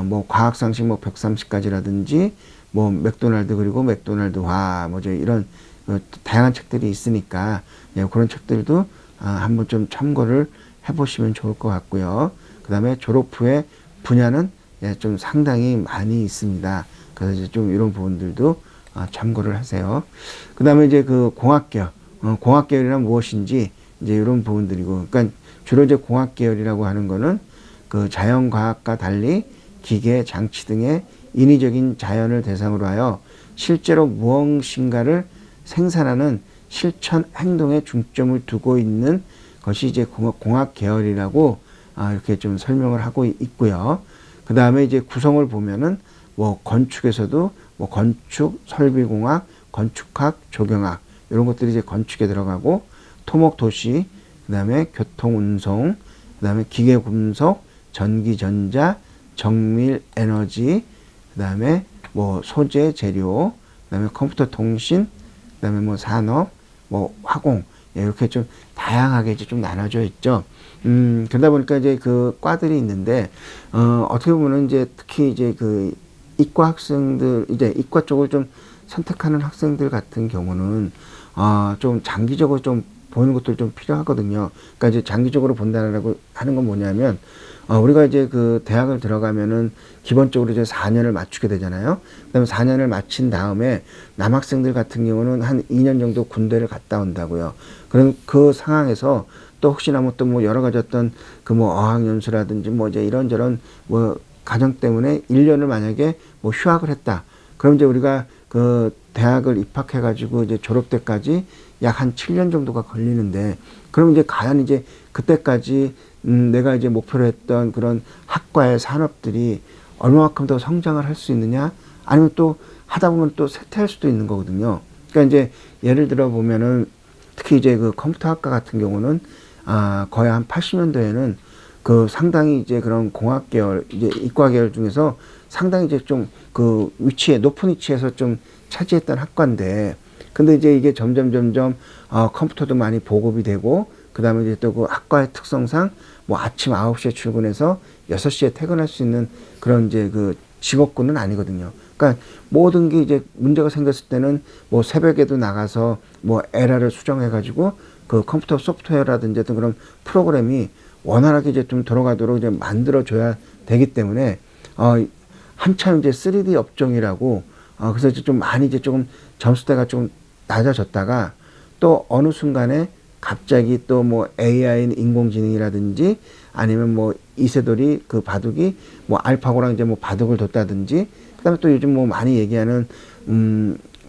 S1: 뭐 과학상식 뭐 130가지라든지 뭐 맥도날드, 그리고 맥도날드화 뭐 이런 다양한 책들이 있으니까 예, 그런 책들도 한번 좀 참고를 해보시면 좋을 것 같고요. 그 다음에 졸업 후에 분야는 예, 좀 상당히 많이 있습니다. 그래서 이제 좀 이런 부분들도 참고를 하세요. 그 다음에 이제 그 공학계열, 공학계열이란 무엇인지 이제 이런 부분들이고, 그러니까 주로 이제 공학계열이라고 하는 거는 그 자연과학과 달리 기계, 장치 등의 인위적인 자연을 대상으로 하여 실제로 무엇인가를 생산하는 실천 행동에 중점을 두고 있는 것이 이제 공학 계열이라고 이렇게 좀 설명을 하고 있고요. 그 다음에 이제 구성을 보면은 뭐 건축에서도 뭐 건축, 설비공학, 건축학, 조경학 이런 것들이 이제 건축에 들어가고, 토목 도시, 그 다음에 교통 운송, 그 다음에 기계 금속, 전기 전자, 정밀 에너지, 그 다음에 뭐 소재 재료, 그 다음에 컴퓨터 통신, 그다음에 뭐 산업, 뭐 화공, 예, 이렇게 좀 다양하게 이제 좀 나눠져 있죠. 그러다 보니까 이제 그 과들이 있는데, 어떻게 보면은 이제 특히 이제 그 이과 학생들, 이제 이과 쪽을 좀 선택하는 학생들 같은 경우는, 좀 장기적으로 좀 보는 것도 좀 필요하거든요. 그러니까 이제 장기적으로 본다라고 하는 건 뭐냐면, 우리가 이제 그 대학을 들어가면은 기본적으로 이제 4년을 맞추게 되잖아요. 그다음에 4년을 마친 다음에 남학생들 같은 경우는 한 2년 정도 군대를 갔다 온다고요. 그럼 그 상황에서 또 혹시나 뭐 또 뭐 여러 가지 어떤 그 뭐 어학연수라든지 뭐 이제 이런저런 뭐 가정 때문에 1년을 만약에 뭐 휴학을 했다. 그럼 이제 우리가 그 대학을 입학해가지고 이제 졸업 때까지 약 한 7년 정도가 걸리는데, 그럼 이제 과연 이제 그때까지 내가 이제 목표로 했던 그런 학과의 산업들이 얼마만큼 더 성장을 할 수 있느냐, 아니면 또 하다 보면 또 쇠퇴할 수도 있는 거거든요. 그러니까 이제 예를 들어 보면은 특히 이제 그 컴퓨터학과 같은 경우는 거의 한 80년도에는 그 상당히 이제 그런 공학 계열, 이제 이과 계열 중에서 상당히 이제 좀 그 위치에, 높은 위치에서 좀 차지했던 학과인데, 근데 이제 이게 점점 컴퓨터도 많이 보급이 되고, 그 다음에 이제 또 그 학과의 특성상 뭐 아침 9시에 출근해서 6시에 퇴근할 수 있는 그런 이제 그 직업군은 아니거든요. 그러니까 모든 게 이제 문제가 생겼을 때는 뭐 새벽에도 나가서 뭐 에러를 수정해가지고 그 컴퓨터 소프트웨어라든지 어떤 그런 프로그램이 원활하게 이제 좀 돌아가도록 이제 만들어줘야 되기 때문에, 한참 이제 3D 업종이라고, 그래서 이제 좀 많이 이제 조금 점수대가 좀 낮아졌다가 또 어느 순간에 갑자기 또 뭐 AI 인공지능이라든지 아니면 뭐 이세돌이 그 바둑이 뭐 알파고랑 이제 뭐 바둑을 뒀다든지, 그다음에 또 요즘 뭐 많이 얘기하는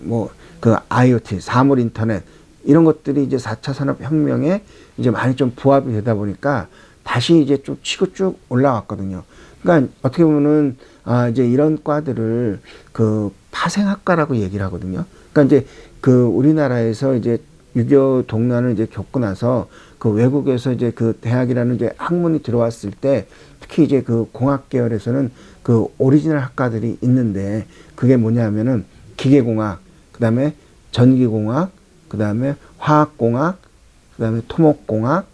S1: 뭐 그 IoT 사물 인터넷, 이런 것들이 이제 4차 산업혁명에 이제 많이 좀 부합이 되다 보니까 다시 이제 좀 치고 쭉 올라왔거든요. 그러니까 어떻게 보면은 이제 이런 과들을 그 파생학과라고 얘기를 하거든요. 그러니까 이제 그 우리나라에서 이제 6.25 동란을 이제 겪고 나서 그 외국에서 이제 그 대학이라는 이제 학문이 들어왔을 때, 특히 이제 그 공학 계열에서는 그 오리지널 학과들이 있는데, 그게 뭐냐면은 기계공학, 그 다음에 전기공학, 그 다음에 화학공학, 그 다음에 토목공학,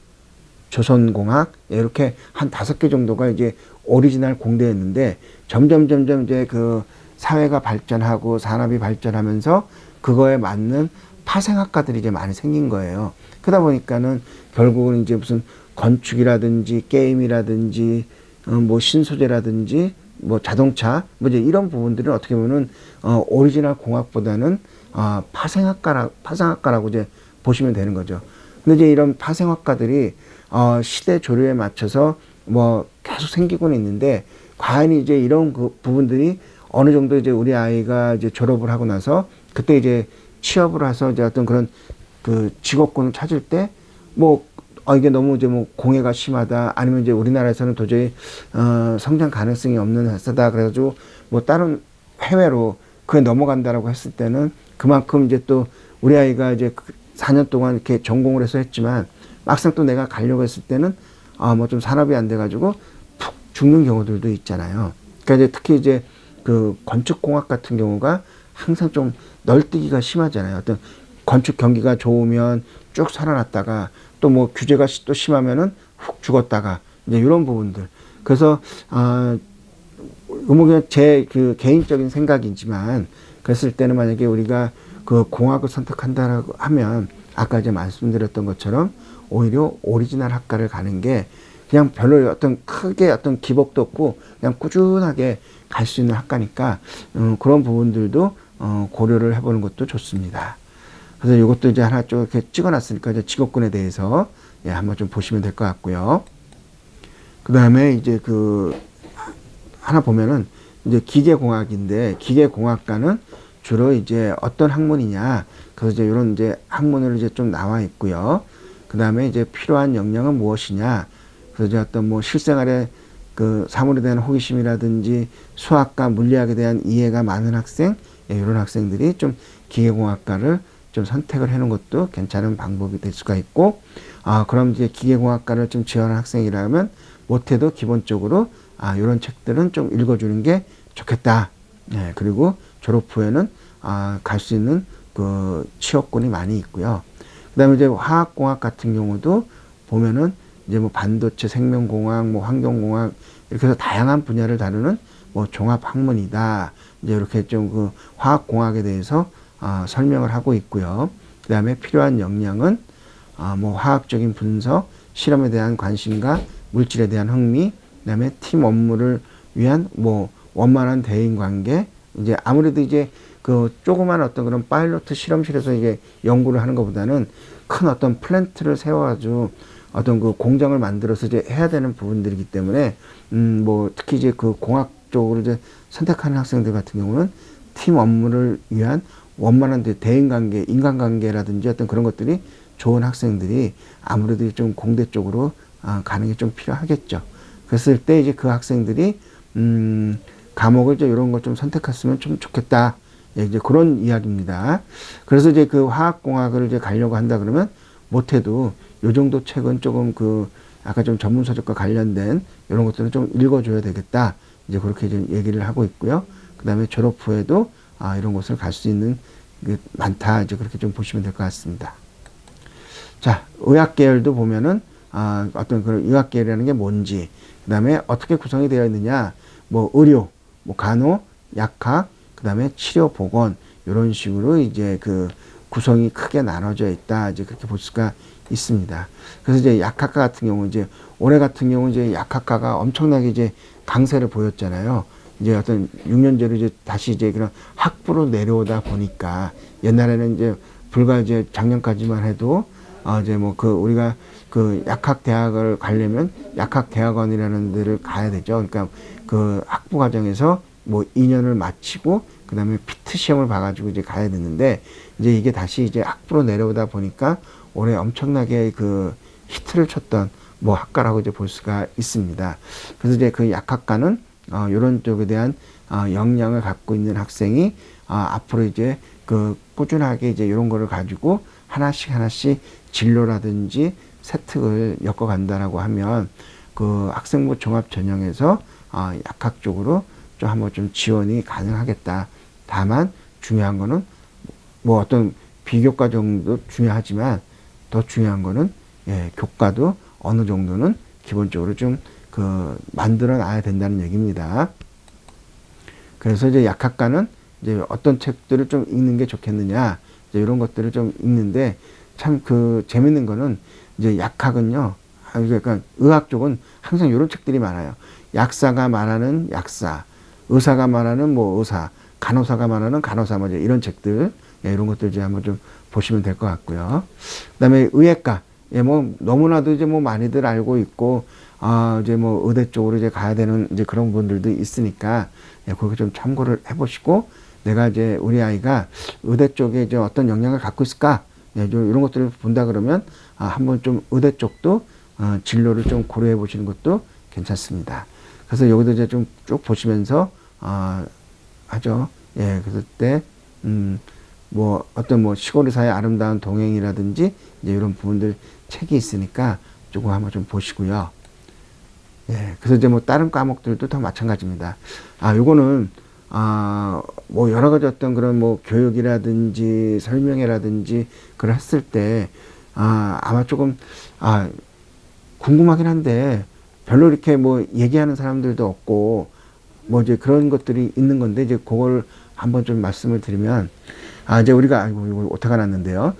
S1: 조선공학, 이렇게 한 5개 정도가 이제 오리지널 공대였는데, 점점 이제 그 사회가 발전하고 산업이 발전하면서 그거에 맞는 파생학과들이 이제 많이 생긴 거예요. 그러다 보니까는 결국은 이제 무슨 건축이라든지 게임이라든지 뭐 신소재라든지 뭐 자동차 뭐 이제 이런 부분들은 어떻게 보면은 오리지널 공학보다는 파생학과라고 이제 보시면 되는 거죠. 근데 이제 이런 파생학과들이 시대 조류에 맞춰서 뭐 계속 생기고는 있는데, 과연 이제 이런 그 부분들이 어느 정도 이제 우리 아이가 이제 졸업을 하고 나서 그때 이제 취업을 해서 이제 어떤 그런 그 직업군을 찾을 때 뭐 이게 너무 이제 뭐 공해가 심하다, 아니면 이제 우리나라에서는 도저히 성장 가능성이 없는 회사다, 그래가지고 뭐 다른 해외로 그게 넘어간다라고 했을 때는 그만큼 이제 또 우리 아이가 이제 4년 동안 이렇게 전공을 해서 했지만 막상 또 내가 가려고 했을 때는 뭐 좀 산업이 안 돼가지고 푹 죽는 경우들도 있잖아요. 그러니까 이제 특히 이제 그 건축공학 같은 경우가 항상 좀 널뛰기가 심하잖아요. 어떤 건축 경기가 좋으면 쭉 살아났다가 또 뭐 규제가 또 심하면은 훅 죽었다가 이제 이런 부분들. 그래서 뭐 그냥 제 그 개인적인 생각이지만, 그랬을 때는 만약에 우리가 그 공학을 선택한다라고 하면 아까 이제 말씀드렸던 것처럼 오히려 오리지널 학과를 가는 게 그냥 별로 어떤 크게 어떤 기복도 없고 그냥 꾸준하게 갈 수 있는 학과니까 그런 부분들도 고려를 해보는 것도 좋습니다. 그래서 이것도 이제 하나 좀 이렇게 찍어놨으니까 이제 직업군에 대해서 한번 좀 보시면 될 것 같고요. 그 다음에 이제 그 하나 보면은 이제 기계공학인데, 기계공학과는 주로 이제 어떤 학문이냐, 그래서 이제 이런 이제 학문으로 이제 좀 나와 있고요. 그 다음에 이제 필요한 역량은 무엇이냐, 그래서 이제 어떤 뭐 실생활에 그 사물에 대한 호기심이라든지 수학과 물리학에 대한 이해가 많은 학생, 이런 학생들이 좀 기계공학과를 좀 선택을 해놓은 것도 괜찮은 방법이 될 수가 있고, 그럼 이제 기계공학과를 좀 지원한 학생이라면 못해도 기본적으로 이런 책들은 좀 읽어주는 게 좋겠다. 그리고 졸업 후에는 갈 수 있는 그 취업군이 많이 있고요. 그다음에 이제 화학공학 같은 경우도 보면은 이제 뭐 반도체, 생명공학, 뭐 환경공학 이렇게 해서 다양한 분야를 다루는 뭐 종합학문이다. 이제 이렇게 좀 그 화학공학에 대해서 설명을 하고 있고요. 그다음에 필요한 역량은 뭐 화학적인 분석, 실험에 대한 관심과 물질에 대한 흥미, 그다음에 팀 업무를 위한 뭐 원만한 대인 관계. 이제 아무래도 이제 그 조그만 어떤 그런 파일로트 실험실에서 이게 연구를 하는 것보다는 큰 어떤 플랜트를 세워가지고 어떤 그 공장을 만들어서 이제 해야 되는 부분들이기 때문에 뭐 특히 이제 그 공학 쪽으로 이제 선택하는 학생들 같은 경우는 팀 업무를 위한 원만한 대인 관계, 인간관계라든지 어떤 그런 것들이 좋은 학생들이 아무래도 좀 공대 쪽으로 가는 게 좀 필요하겠죠. 그랬을 때 이제 그 학생들이 과목을 이제 이런 걸 좀 선택했으면 좀 좋겠다. 예, 이제 그런 이야기입니다. 그래서 이제 그 화학공학을 이제 가려고 한다 그러면 못해도 요 정도 책은 조금 그 아까 좀 전문 서적과 관련된 이런 것들은 좀 읽어줘야 되겠다. 이제 그렇게 이제 얘기를 하고 있고요. 그 다음에 졸업 후에도 이런 곳을 갈 수 있는 게 많다. 이제 그렇게 좀 보시면 될 것 같습니다. 자, 의학 계열도 보면은 어떤 그런 의학 계열이라는 게 뭔지, 그 다음에 어떻게 구성이 되어 있느냐, 뭐 의료, 뭐 간호, 약학, 그 다음에 치료 보건 이런 식으로 이제 그 구성이 크게 나눠져 있다. 이제 그렇게 볼 수가 있습니다. 그래서 이제 약학과 같은 경우 이제 올해 같은 경우 이제 약학과가 엄청나게 이제 강세를 보였잖아요. 이제 어떤 6년제로 이제 다시 이제 그런 학부로 내려오다 보니까 옛날에는 이제 불과 이제 작년까지만 해도 이제 뭐 그 우리가 그 약학 대학을 가려면 약학 대학원이라는 데를 가야 되죠. 그러니까 그 학부 과정에서 뭐 2년을 마치고 그다음에 피트 시험을 봐가지고 이제 가야 되는데 이제 이게 다시 이제 학부로 내려오다 보니까 올해 엄청나게 그 히트를 쳤던 뭐 학과라고 이제 볼 수가 있습니다. 그래서 이제 그 약학과는 이런 쪽에 대한 역량을 갖고 있는 학생이 앞으로 이제 그 꾸준하게 이제 이런 거를 가지고 하나씩 진로라든지 세특을 엮어간다라고 하면 그 학생부 종합 전형에서 약학 쪽으로 좀 한번 좀 지원이 가능하겠다. 다만 중요한 거는 뭐 어떤 비교과 정도 중요하지만 더 중요한 거는 교과도 어느 정도는 기본적으로 좀 그 만들어 놔야 된다는 얘기입니다. 그래서 이제 약학과는 이제 어떤 책들을 좀 읽는 게 좋겠느냐, 이제 이런 것들을 좀 읽는데 참 그 재밌는 거는 이제 약학은요, 그러니까 의학 쪽은 항상 이런 책들이 많아요. 약사가 말하는 약사, 의사가 말하는 뭐 의사, 간호사가 말하는 간호사, 뭐 이런 책들, 이런 것들 이제 한번 좀 보시면 될 것 같고요. 그다음에 의학과, 뭐 너무나도 이제 뭐 많이들 알고 있고, 이제 뭐 의대 쪽으로 이제 가야 되는 이제 그런 분들도 있으니까, 그렇게 좀 참고를 해보시고, 내가 이제 우리 아이가 의대 쪽에 이제 어떤 역량을 갖고 있을까, 이런 것들을 본다 그러면 한번 좀 의대 쪽도 진로를 좀 고려해 보시는 것도 괜찮습니다. 그래서 여기도 이제 좀 쭉 보시면서 하죠. 예, 그래서 때 뭐 어떤 뭐 시골 의사의 아름다운 동행이라든지 이제 이런 부분들 책이 있으니까 조금 한번 좀 보시고요. 예, 그래서 이제 뭐 다른 과목들도 다 마찬가지입니다. 요거는 뭐 여러 가지 어떤 그런 뭐 교육이라든지 설명회라든지 그걸 했을 때 아마 조금 궁금하긴 한데 별로 이렇게 뭐 얘기하는 사람들도 없고 뭐 이제 그런 것들이 있는 건데 이제 그걸 한번 좀 말씀을 드리면 이제 우리가 이거 오타가 났는데요.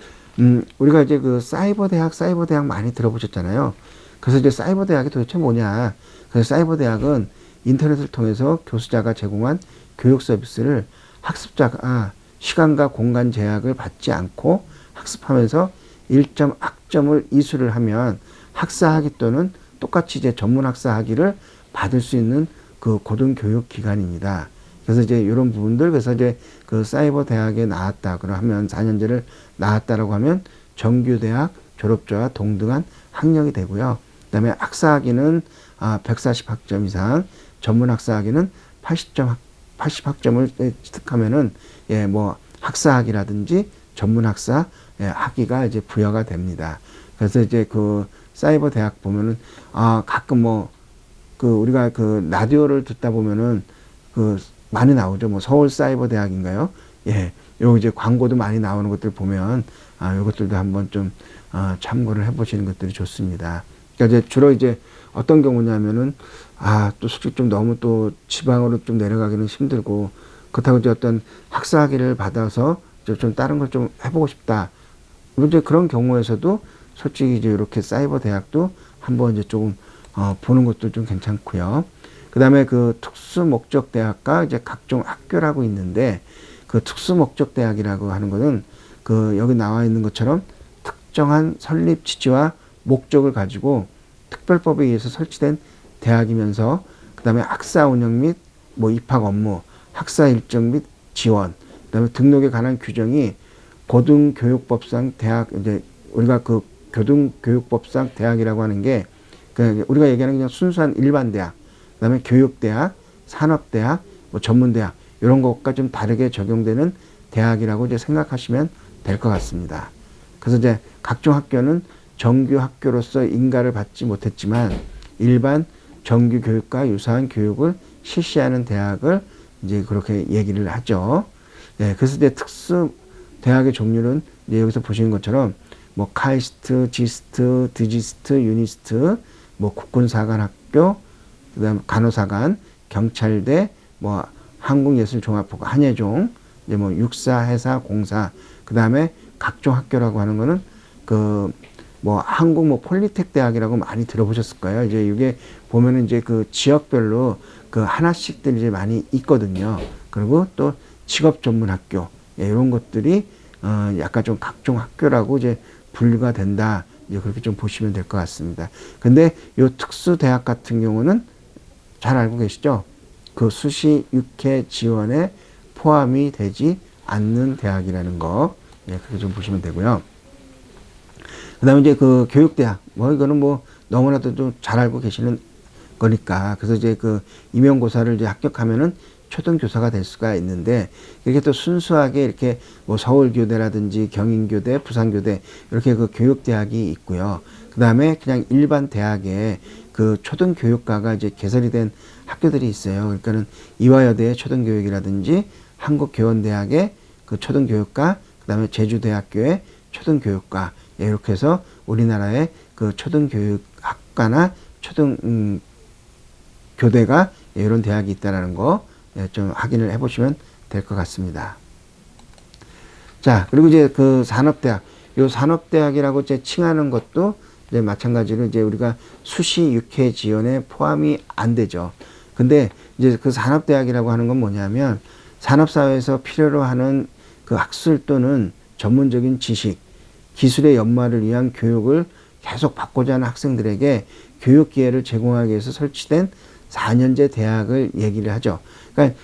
S1: 우리가 이제 그 사이버 대학 많이 들어보셨잖아요. 그래서 이제 사이버 대학이 도대체 뭐냐? 그래서 사이버 대학은 인터넷을 통해서 교수자가 제공한 교육 서비스를 학습자가 시간과 공간 제약을 받지 않고 학습하면서 일점 학점을 이수를 하면 학사학위 또는 똑같이 이제 전문 학사학위를 받을 수 있는 그 고등교육 기관입니다. 그래서 이제 이런 부분들, 그래서 이제 그 사이버 대학에 나왔다, 그러면 4년제를 나왔다라고 하면 정규대학 졸업자와 동등한 학력이 되고요. 그 다음에 학사학위는 140학점 이상, 전문 학사학위는 80학점을 취득하면은, 뭐 학사학위라든지 전문 학사 학위가 이제 부여가 됩니다. 그래서 이제 그 사이버 대학 보면은, 가끔 뭐, 그 우리가 그 라디오를 듣다 보면은 그 많이 나오죠. 뭐 서울 사이버 대학인가요? 예, 요 이제 광고도 많이 나오는 것들 보면 요것들도 한번 좀 참고를 해보시는 것들이 좋습니다. 그러니까 이제 주로 이제 어떤 경우냐면은 또 솔직히 좀 너무 또 지방으로 좀 내려가기는 힘들고 그렇다고 이제 어떤 학사학위를 받아서 좀 다른 걸 좀 해보고 싶다. 이제 그런 경우에서도 솔직히 이제 이렇게 사이버 대학도 한번 이제 조금 보는 것도 좀 괜찮고요. 그 다음에 그 특수 목적 대학과 이제 각종 학교라고 있는데 그 특수 목적 대학이라고 하는 거는 그 여기 나와 있는 것처럼 특정한 설립 취지와 목적을 가지고 특별법에 의해서 설치된 대학이면서 그 다음에 학사 운영 및 뭐 입학 업무, 학사 일정 및 지원, 그 다음에 등록에 관한 규정이 고등교육법상 대학, 이제 우리가 그 고등교육법상 대학이라고 하는 게 그 우리가 얘기하는 그냥 순수한 일반 대학, 그 다음에 교육대학, 산업대학, 뭐 전문대학 이런 것과 좀 다르게 적용되는 대학이라고 이제 생각하시면 될 것 같습니다. 그래서 이제 각종 학교는 정규 학교로서 인가를 받지 못했지만 일반 정규 교육과 유사한 교육을 실시하는 대학을 이제 그렇게 얘기를 하죠. 네, 그래서 이제 특수 대학의 종류는 이제 여기서 보시는 것처럼 뭐 카이스트, 지스트, 드지스트, 유니스트, 뭐 국군사관학교, 그다음 간호사관, 경찰대, 뭐 한국예술종합학교, 한예종, 이제 뭐 육사, 해사, 공사, 그다음에 각종 학교라고 하는 거는 그 뭐 한국 뭐 폴리텍 대학이라고 많이 들어보셨을 거예요. 이제 이게 보면은 이제 그 지역별로 그 하나씩들 이제 많이 있거든요. 그리고 또 직업 전문 학교, 이런 것들이 약간 좀 각종 학교라고 이제 분류가 된다. 이제 그렇게 좀 보시면 될 것 같습니다. 근데 요 특수 대학 같은 경우는 잘 알고 계시죠? 그 수시 육회 지원에 포함이 되지 않는 대학이라는 거, 그렇게 좀 보시면 되고요. 그 다음에 이제 그 교육대학, 뭐 이거는 뭐 너무나도 좀 잘 알고 계시는 거니까. 그래서 이제 그 임용고사를 이제 합격하면은 초등교사가 될 수가 있는데, 이렇게 또 순수하게 이렇게 뭐 서울교대라든지 경인교대, 부산교대, 이렇게 그 교육대학이 있고요. 그 다음에 그냥 일반 대학에 그 초등교육과가 이제 개설이 된 학교들이 있어요. 그러니까는 이화여대의 초등교육이라든지 한국교원대학의 그 초등교육과, 그 다음에 제주대학교의 초등교육과, 이렇게 해서 우리나라의 그 초등교육학과나 초등교대가 이런 대학이 있다라는 거 좀 확인을 해보시면 될 것 같습니다. 자, 그리고 이제 그 산업대학, 요 산업대학이라고 이제 칭하는 것도 이제 마찬가지로 이제 우리가 수시 육회 지원에 포함이 안 되죠. 근데 이제 그 산업대학이라고 하는 건 뭐냐면 산업사회에서 필요로 하는 그 학술 또는 전문적인 지식, 기술의 연마를 위한 교육을 계속 받고자 하는 학생들에게 교육 기회를 제공하기 위해서 설치된 4년제 대학을 얘기를 하죠. 그러니까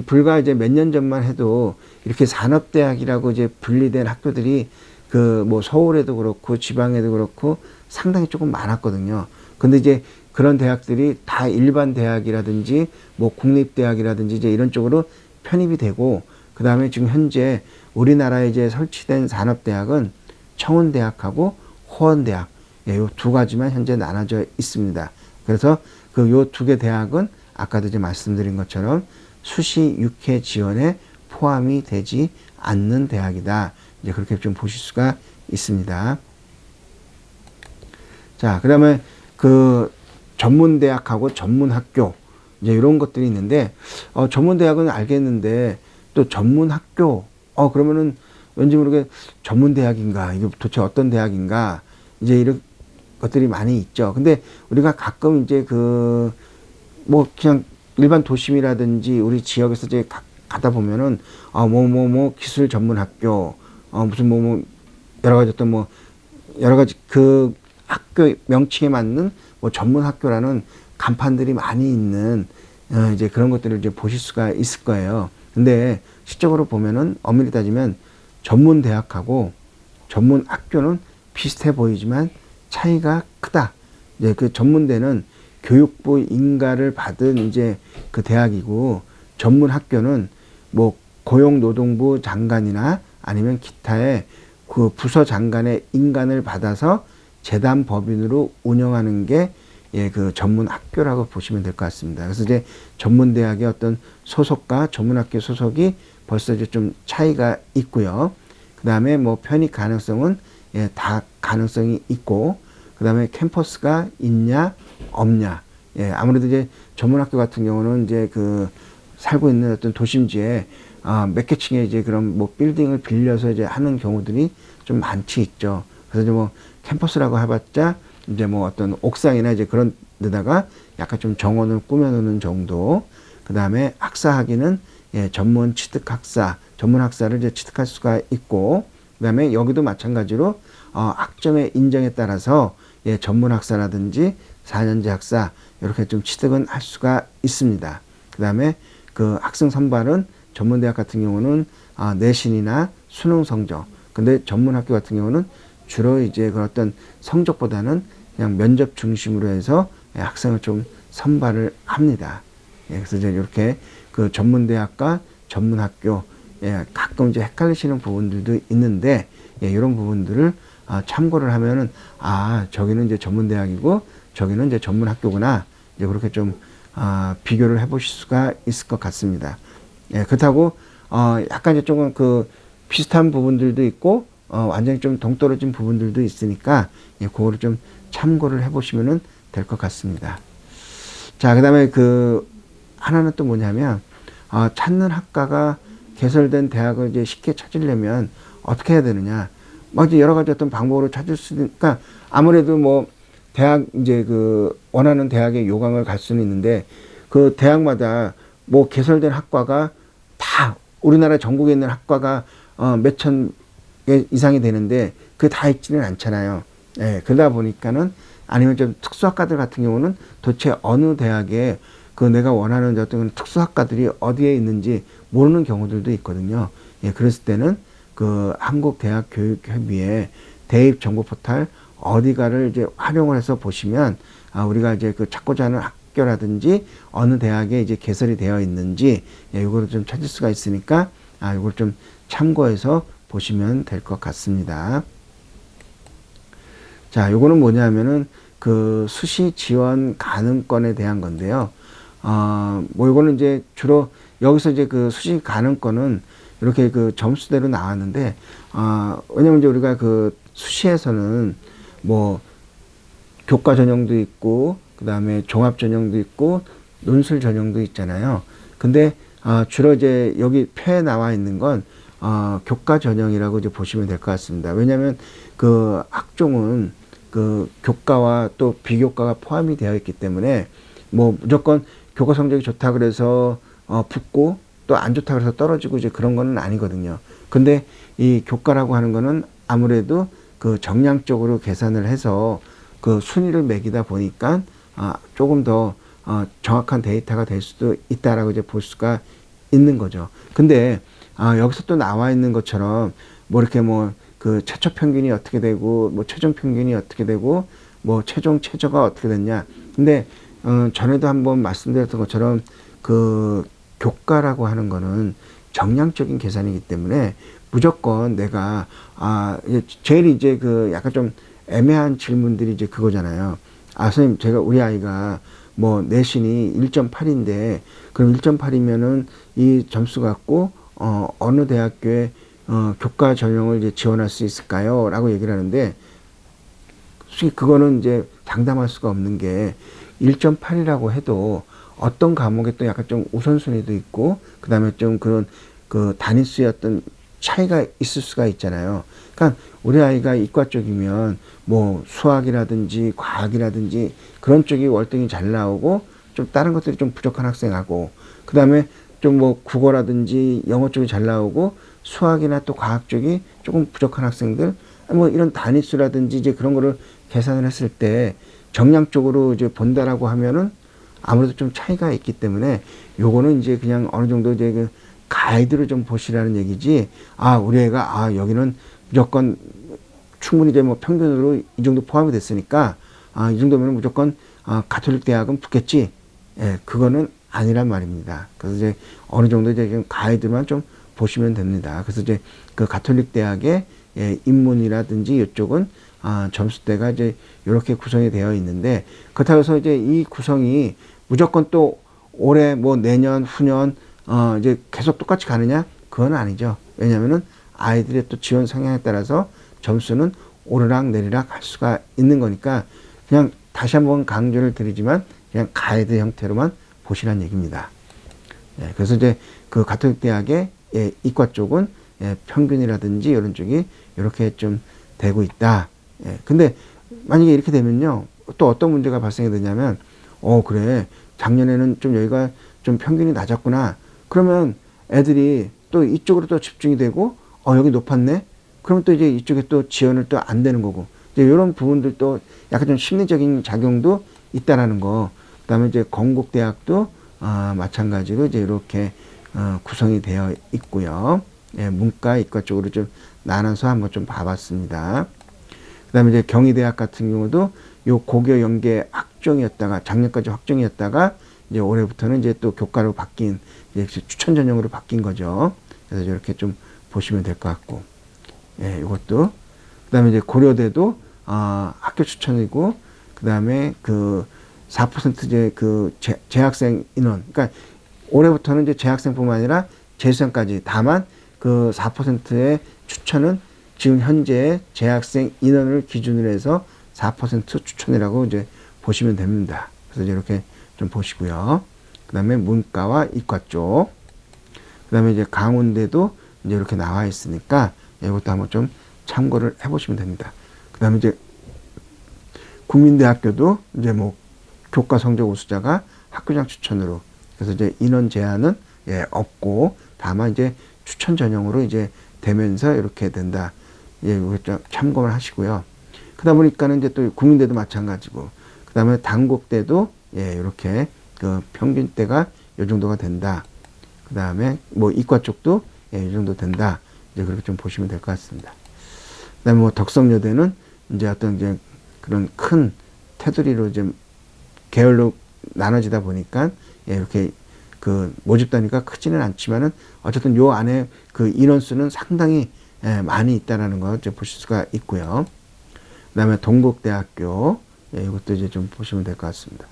S1: 불과 이제 몇 년 전만 해도 이렇게 산업대학이라고 이제 분리된 학교들이 그 뭐 서울에도 그렇고 지방에도 그렇고 상당히 조금 많았거든요. 근데 이제 그런 대학들이 다 일반 대학이라든지 뭐 국립대학이라든지 이제 이런 쪽으로 편입이 되고, 그 다음에 지금 현재 우리나라에 이제 설치된 산업대학은 청운대학하고 호원대학, 요 두 가지만 현재 나눠져 있습니다. 그래서 그 요 두 개 대학은 아까도 이제 말씀드린 것처럼 수시 육회 지원에 포함이 되지 않는 대학이다. 이제 그렇게 좀 보실 수가 있습니다. 자, 그 다음에 그 전문대학하고 전문학교, 이제 이런 것들이 있는데, 전문대학은 알겠는데, 또 전문학교, 그러면은 왠지 모르게 전문대학인가, 이게 도대체 어떤 대학인가, 이제 이런 것들이 많이 있죠. 근데 우리가 가끔 이제 뭐 그냥 일반 도심이라든지 우리 지역에서 이제 가다 보면은 뭐 기술 전문 학교, 무슨 뭐 여러 가지 어떤 뭐 여러 가지 그 학교 명칭에 맞는 뭐 전문 학교라는 간판들이 많이 있는 이제 그런 것들을 이제 보실 수가 있을 거예요. 근데 실적으로 보면은 엄밀히 따지면 전문 대학하고 전문 학교는 비슷해 보이지만 차이가 크다. 이제 그 전문대는 교육부 인가를 받은 이제 그 대학이고, 전문 학교는 뭐 고용노동부 장관이나 아니면 기타의 그 부서 장관의 인간을 받아서 재단 법인으로 운영하는 게 그 전문 학교라고 보시면 될 것 같습니다. 그래서 이제 전문 대학의 어떤 소속과 전문 학교 소속이 벌써 이제 좀 차이가 있고요. 그 다음에 뭐 편입 가능성은 예, 다 가능성이 있고, 그 다음에 캠퍼스가 있냐 없냐. 예, 아무래도 이제 전문학교 같은 경우는 이제 그 살고 있는 어떤 도심지에 몇 개 층에 이제 그런 뭐 빌딩을 빌려서 이제 하는 경우들이 좀 많지 있죠. 그래서 이제 뭐 캠퍼스라고 해봤자 이제 뭐 어떤 옥상이나 이제 그런 데다가 약간 좀 정원을 꾸며놓는 정도. 그 다음에 학사학위는 예, 전문 취득 학사, 전문 학사를 이제 취득할 수가 있고, 그 다음에 여기도 마찬가지로 학점의 인정에 따라서 예, 전문 학사라든지 4년제 학사 이렇게 좀 취득은 할 수가 있습니다. 그 다음에 그 학생 선발은 전문대학 같은 경우는 내신이나 수능 성적. 근데 전문학교 같은 경우는 주로 이제 그 어떤 성적보다는 그냥 면접 중심으로 해서 학생을 좀 선발을 합니다. 예, 그래서 이제 이렇게 그 전문대학과 전문학교, 예, 가끔 이제 헷갈리시는 부분들도 있는데, 예, 이런 부분들을 참고를 하면은, 저기는 이제 전문대학이고, 저기는 이제 전문학교구나. 이제 그렇게 좀, 비교를 해 보실 수가 있을 것 같습니다. 예, 그렇다고, 약간 이제 조금 그 비슷한 부분들도 있고, 완전히 좀 동떨어진 부분들도 있으니까, 예, 그거를 좀 참고를 해 보시면은 될 것 같습니다. 자, 그 다음에 그, 하나는 또 뭐냐면, 찾는 학과가 개설된 대학을 이제 쉽게 찾으려면 어떻게 해야 되느냐. 막 이제 여러 가지 어떤 방법으로 찾을 수 있으니까, 아무래도 뭐, 대학, 이제 그, 원하는 대학에 요강을 갈 수는 있는데, 그 대학마다 뭐 개설된 학과가 다, 우리나라 전국에 있는 학과가, 몇 천 개 이상이 되는데, 그게 다 있지는 않잖아요. 예, 그러다 보니까는, 아니면 좀 특수학과들 같은 경우는 도대체 어느 대학에 그 내가 원하는 어떤 특수학과들이 어디에 있는지 모르는 경우들도 있거든요. 예, 그랬을 때는 그 한국대학교육협의회 대입 정보 포탈 어디가를 이제 활용을 해서 보시면 우리가 이제 그 찾고자 하는 학교라든지 어느 대학에 이제 개설이 되어 있는지 예, 이거를 좀 찾을 수가 있으니까 이걸 좀 참고해서 보시면 될 것 같습니다. 자, 요거는 뭐냐면은 그 수시 지원 가능권에 대한 건데요. 뭐 이거는 이제 주로 여기서 이제 그 수시 가능권은 이렇게 그 점수대로 나왔는데, 왜냐면 이제 우리가 그 수시에서는 뭐 교과 전형도 있고, 그 다음에 종합 전형도 있고, 논술 전형도 있잖아요. 근데, 주로 이제 여기 표에 나와 있는 건, 교과 전형이라고 이제 보시면 될 것 같습니다. 왜냐면 그 학종은 그 교과와 또 비교과가 포함이 되어 있기 때문에 뭐 무조건 교과 성적이 좋다 그래서 붙고 또 안 좋다 그래서 떨어지고 이제 그런 거는 아니거든요. 근데 이 교과라고 하는 거는 아무래도 그 정량적으로 계산을 해서 그 순위를 매기다 보니까 조금 더 정확한 데이터가 될 수도 있다라고 이제 볼 수가 있는 거죠. 근데 여기서 또 나와 있는 것처럼 뭐 이렇게 뭐 그 최초 평균이 어떻게 되고 뭐 최종 평균이 어떻게 되고 뭐 최종 최저가 어떻게 됐냐. 근데 전에도 한번 말씀드렸던 것처럼 그 교과라고 하는 거는 정량적인 계산이기 때문에 무조건 내가 제일 이제 그 약간 좀 애매한 질문들이 이제 그거잖아요. 선생님 제가 우리 아이가 뭐 내신이 1.8인데 그럼 1.8이면은 이 점수 갖고 어느 대학교에 교과 전형을 이제 지원할 수 있을까요? 라고 얘기를 하는데 솔직히 그거는 이제 장담할 수가 없는 게 1.8이라고 해도 어떤 과목에 또 약간 좀 우선순위도 있고 그 다음에 좀 그런 그 단위수의 어떤 차이가 있을 수가 있잖아요. 그러니까 우리 아이가 이과 쪽이면 뭐 수학이라든지 과학이라든지 그런 쪽이 월등히 잘 나오고 좀 다른 것들이 좀 부족한 학생하고 그 다음에 좀 뭐 국어라든지 영어 쪽이 잘 나오고 수학이나 또 과학 쪽이 조금 부족한 학생들 뭐 이런 단위수라든지 이제 그런 거를 계산을 했을 때 정량적으로 이제 본다라고 하면은 아무래도 좀 차이가 있기 때문에 요거는 이제 그냥 어느 정도 이제 그 가이드를 좀 보시라는 얘기지. 우리 애가 여기는 무조건 충분히 이제 뭐 평균으로 이 정도 포함이 됐으니까 이 정도면 무조건 가톨릭 대학은 붙겠지. 예, 그거는 아니란 말입니다. 그래서 이제 어느 정도 이제 가이드만 좀 보시면 됩니다. 그래서 이제 그 가톨릭 대학의 인문이라든지 이쪽은 점수대가 이제 이렇게 구성이 되어 있는데 그렇다고 해서 이제 이 구성이 무조건 또 올해 뭐 내년 후년 이제 계속 똑같이 가느냐? 그건 아니죠. 왜냐면은 아이들의 또 지원 성향에 따라서 점수는 오르락 내리락 할 수가 있는 거니까 그냥 다시 한번 강조를 드리지만 그냥 가이드 형태로만 보시라는 얘기입니다. 예, 그래서 이제 그 가톨릭 대학의 예, 이과 쪽은 예, 평균이라든지 이런 쪽이 이렇게 좀 되고 있다. 예, 근데 만약에 이렇게 되면요, 또 어떤 문제가 발생이 되냐면, 그래, 작년에는 좀 여기가 좀 평균이 낮았구나. 그러면 애들이 또 이쪽으로 또 집중이 되고, 여기 높았네. 그러면 또 이제 이쪽에 또 지원을 또 안 되는 거고, 이제 이런 부분들도 약간 좀 심리적인 작용도 있다라는 거. 그다음에 이제 건국대학도 마찬가지로 이제 이렇게 구성이 되어 있고요. 예, 문과, 이과 쪽으로 좀 나눠서 한번 좀 봐봤습니다. 그다음에 이제 경희대학 같은 경우도 요 고교 연계 확정이었다가 작년까지 확정이었다가 이제 올해부터는 이제 또 교과로 바뀐 이제 추천 전형으로 바뀐 거죠. 그래서 이렇게 좀 보시면 될 것 같고, 예, 이것도 그다음에 이제 고려대도 학교 추천이고 그다음에 그 4% 이제 그 재학생 인원, 그러니까 올해부터는 이제 재학생뿐만 아니라 재수생까지 다만 그 4%의 추천은 지금 현재 재학생 인원을 기준으로 해서 4% 추천이라고 이제 보시면 됩니다. 그래서 이렇게 좀 보시고요. 그 다음에 문과와 이과 쪽. 그 다음에 이제 강원대도 이제 이렇게 나와 있으니까 이것도 한번 좀 참고를 해 보시면 됩니다. 그 다음에 이제 국민대학교도 이제 뭐 교과 성적 우수자가 학교장 추천으로. 그래서 이제 인원 제한은 예, 없고 다만 이제 추천 전형으로 이제 되면서 이렇게 된다. 예, 이거 좀 참고를 하시고요. 그러다 보니까는 이제 또 국민대도 마찬가지고, 그 다음에 단국대도 예, 이렇게 그 평균대가 이 정도가 된다. 그 다음에 뭐 이과 쪽도 예, 이 정도 된다. 이제 그렇게 좀 보시면 될 것 같습니다. 그 다음에 뭐 덕성여대는 이제 어떤 이제 그런 큰 테두리로 좀 계열로 나눠지다 보니까 예, 이렇게 그 모집 단위가 크지는 않지만은 어쨌든 요 안에 그 인원수는 상당히 예, 많이 있다라는 거 이제 보실 수가 있고요. 그다음에 동국대학교 예, 이것도 이제 좀 보시면 될 것 같습니다.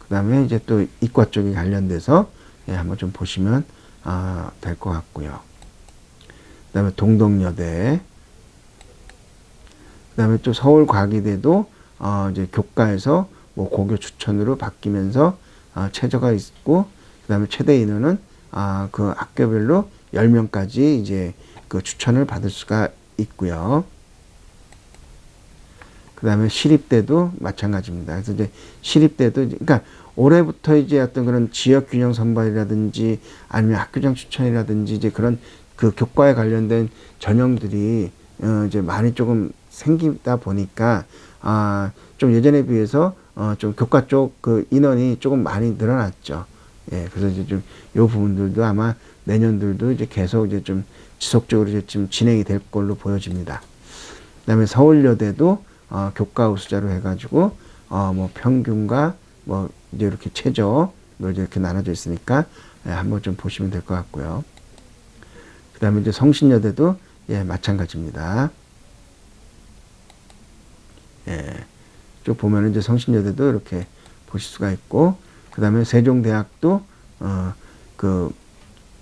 S1: 그다음에 이제 또 이과 쪽에 관련돼서 예, 한번 좀 보시면 될 것 같고요. 그다음에 동덕여대, 그다음에 또 서울과기대도 이제 교과에서 뭐 고교 추천으로 바뀌면서 최저가 있고, 그다음에 최대 인원은 그 학교별로 10명까지 이제 그 추천을 받을 수가 있고요. 그다음에 시립대도 마찬가지입니다. 그래서 이제 시립대도 그러니까 올해부터 이제 어떤 그런 지역 균형 선발이라든지 아니면 학교장 추천이라든지 이제 그런 그 교과에 관련된 전형들이 이제 많이 조금 생기다 보니까 좀 예전에 비해서 좀 교과 쪽 그 인원이 조금 많이 늘어났죠. 예, 그래서 이제 좀 요 부분들도 아마 내년들도 이제 계속 이제 좀 지속적으로 이제 좀 진행이 될 걸로 보여집니다. 그다음에 서울여대도 교과 우수자로 해가지고 뭐 평균과 뭐 이제 이렇게 최저 뭐 이렇게 나눠져 있으니까 예, 한번 좀 보시면 될 것 같고요. 그다음에 이제 성신여대도 예, 마찬가지입니다. 예, 쭉 보면 이제 성신여대도 이렇게 보실 수가 있고, 그 다음에 세종대학도 그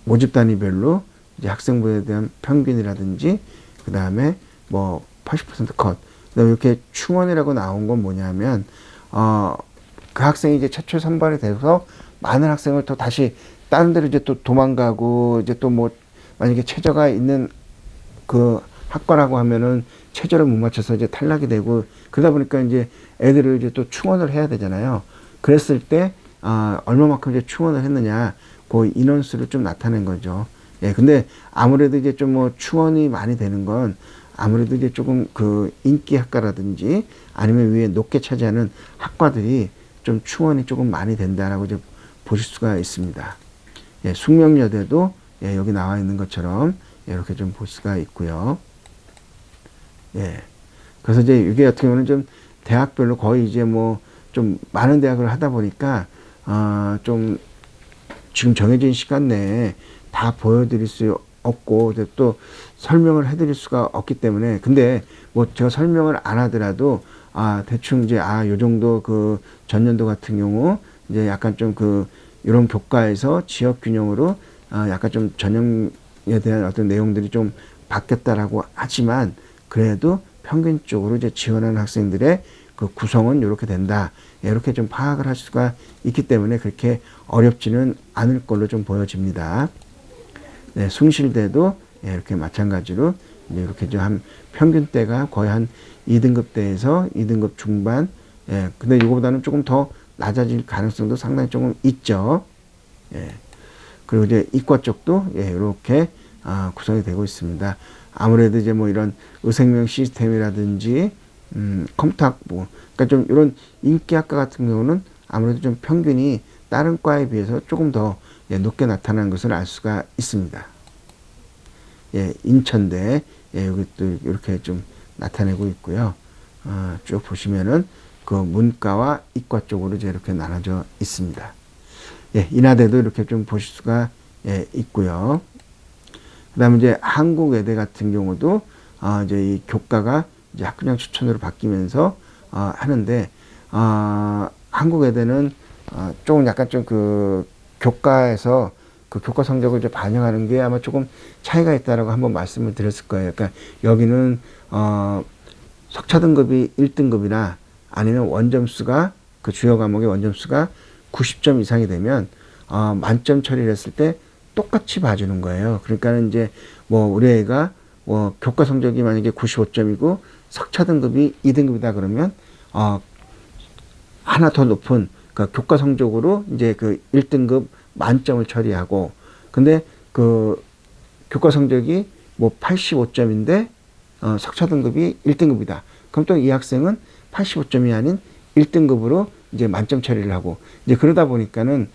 S1: 모집 단위별로 이제 학생부에 대한 평균이라든지, 그 다음에 뭐 80% 컷, 그다음에 이렇게 충원이라고 나온 건 뭐냐면 그 학생이 이제 최초 선발이 돼서 많은 학생을 또 다시 다른 데로 이제 또 도망가고, 이제 또 뭐 만약에 최저가 있는 그 학과라고 하면은 최저를 못 맞춰서 이제 탈락이 되고, 그러다 보니까 이제 애들을 이제 또 충원을 해야 되잖아요. 그랬을 때 얼마만큼 이제 충원을 했느냐, 그 인원수를 좀 나타낸 거죠. 예, 근데 아무래도 이제 좀 뭐 충원이 많이 되는 건 아무래도 이제 조금 그 인기 학과라든지 아니면 위에 높게 차지하는 학과들이 좀 충원이 조금 많이 된다라고 이제 보실 수가 있습니다. 예, 숙명여대도 예, 여기 나와 있는 것처럼 이렇게 좀 볼 수가 있고요. 예. 그래서 이제 이게 어떻게 보면 좀 대학별로 거의 이제 뭐 좀 많은 대학을 하다 보니까 좀 지금 정해진 시간 내에 다 보여드릴 수 없고 또 설명을 해드릴 수가 없기 때문에, 근데 뭐 제가 설명을 안 하더라도 대충 이제 요 정도 그 전년도 같은 경우 이제 약간 좀 그 이런 교과에서 지역 균형으로 약간 좀 전형에 대한 어떤 내용들이 좀 바뀌었다라고 하지만 그래도 평균적으로 이제 지원하는 학생들의 그 구성은 이렇게 된다. 이렇게 좀 파악을 할 수가 있기 때문에 그렇게 어렵지는 않을 걸로 좀 보여집니다. 네, 숭실대도 이렇게 마찬가지로 이제 이렇게 좀 한 평균대가 거의 한 2등급대에서 2등급 중반. 근데 이거보다는 조금 더 낮아질 가능성도 상당히 조금 있죠. 그리고 이제 이과 쪽도 이렇게 구성이 되고 있습니다. 아무래도 이제 뭐 이런 의생명 시스템이라든지 컴퓨터 학부, 그러니까 좀 이런 인기학과 같은 경우는 아무래도 좀 평균이 다른 과에 비해서 조금 더 높게 나타나는 것을 알 수가 있습니다. 인천대 여기 또 이렇게 좀 나타내고 있고요. 쭉 보시면은 그 문과와 이과 쪽으로 이제 이렇게 나눠져 있습니다. 인하대도 이렇게 좀 보실 수가 있고요. 그다음에 이제 한국외대 같은 경우도 이제 이 교과가 이제 학군형 추천으로 바뀌면서 하는데 한국외대는 조금 약간 좀 그 교과에서 그 교과 성적을 이제 반영하는 게 아마 조금 차이가 있다라고 한번 말씀을 드렸을 거예요. 그러니까 여기는 석차 등급이 1등급이나 아니면 원점수가 그 주요 과목의 원점수가 90점 이상이 되면 만점 처리를 했을 때 똑같이 봐주는 거예요. 그러니까는 이제 뭐 우리 애가 교과 성적이 만약에 95점이고 석차 등급이 2등급이다 그러면 하나 더 높은 그 교과 성적으로 이제 그 1등급 만점을 처리하고, 근데 그 교과 성적이 뭐 85점인데 석차 등급이 1등급이다. 그럼 또 이 학생은 85점이 아닌 1등급으로 이제 만점 처리를 하고, 이제 그러다 보니까는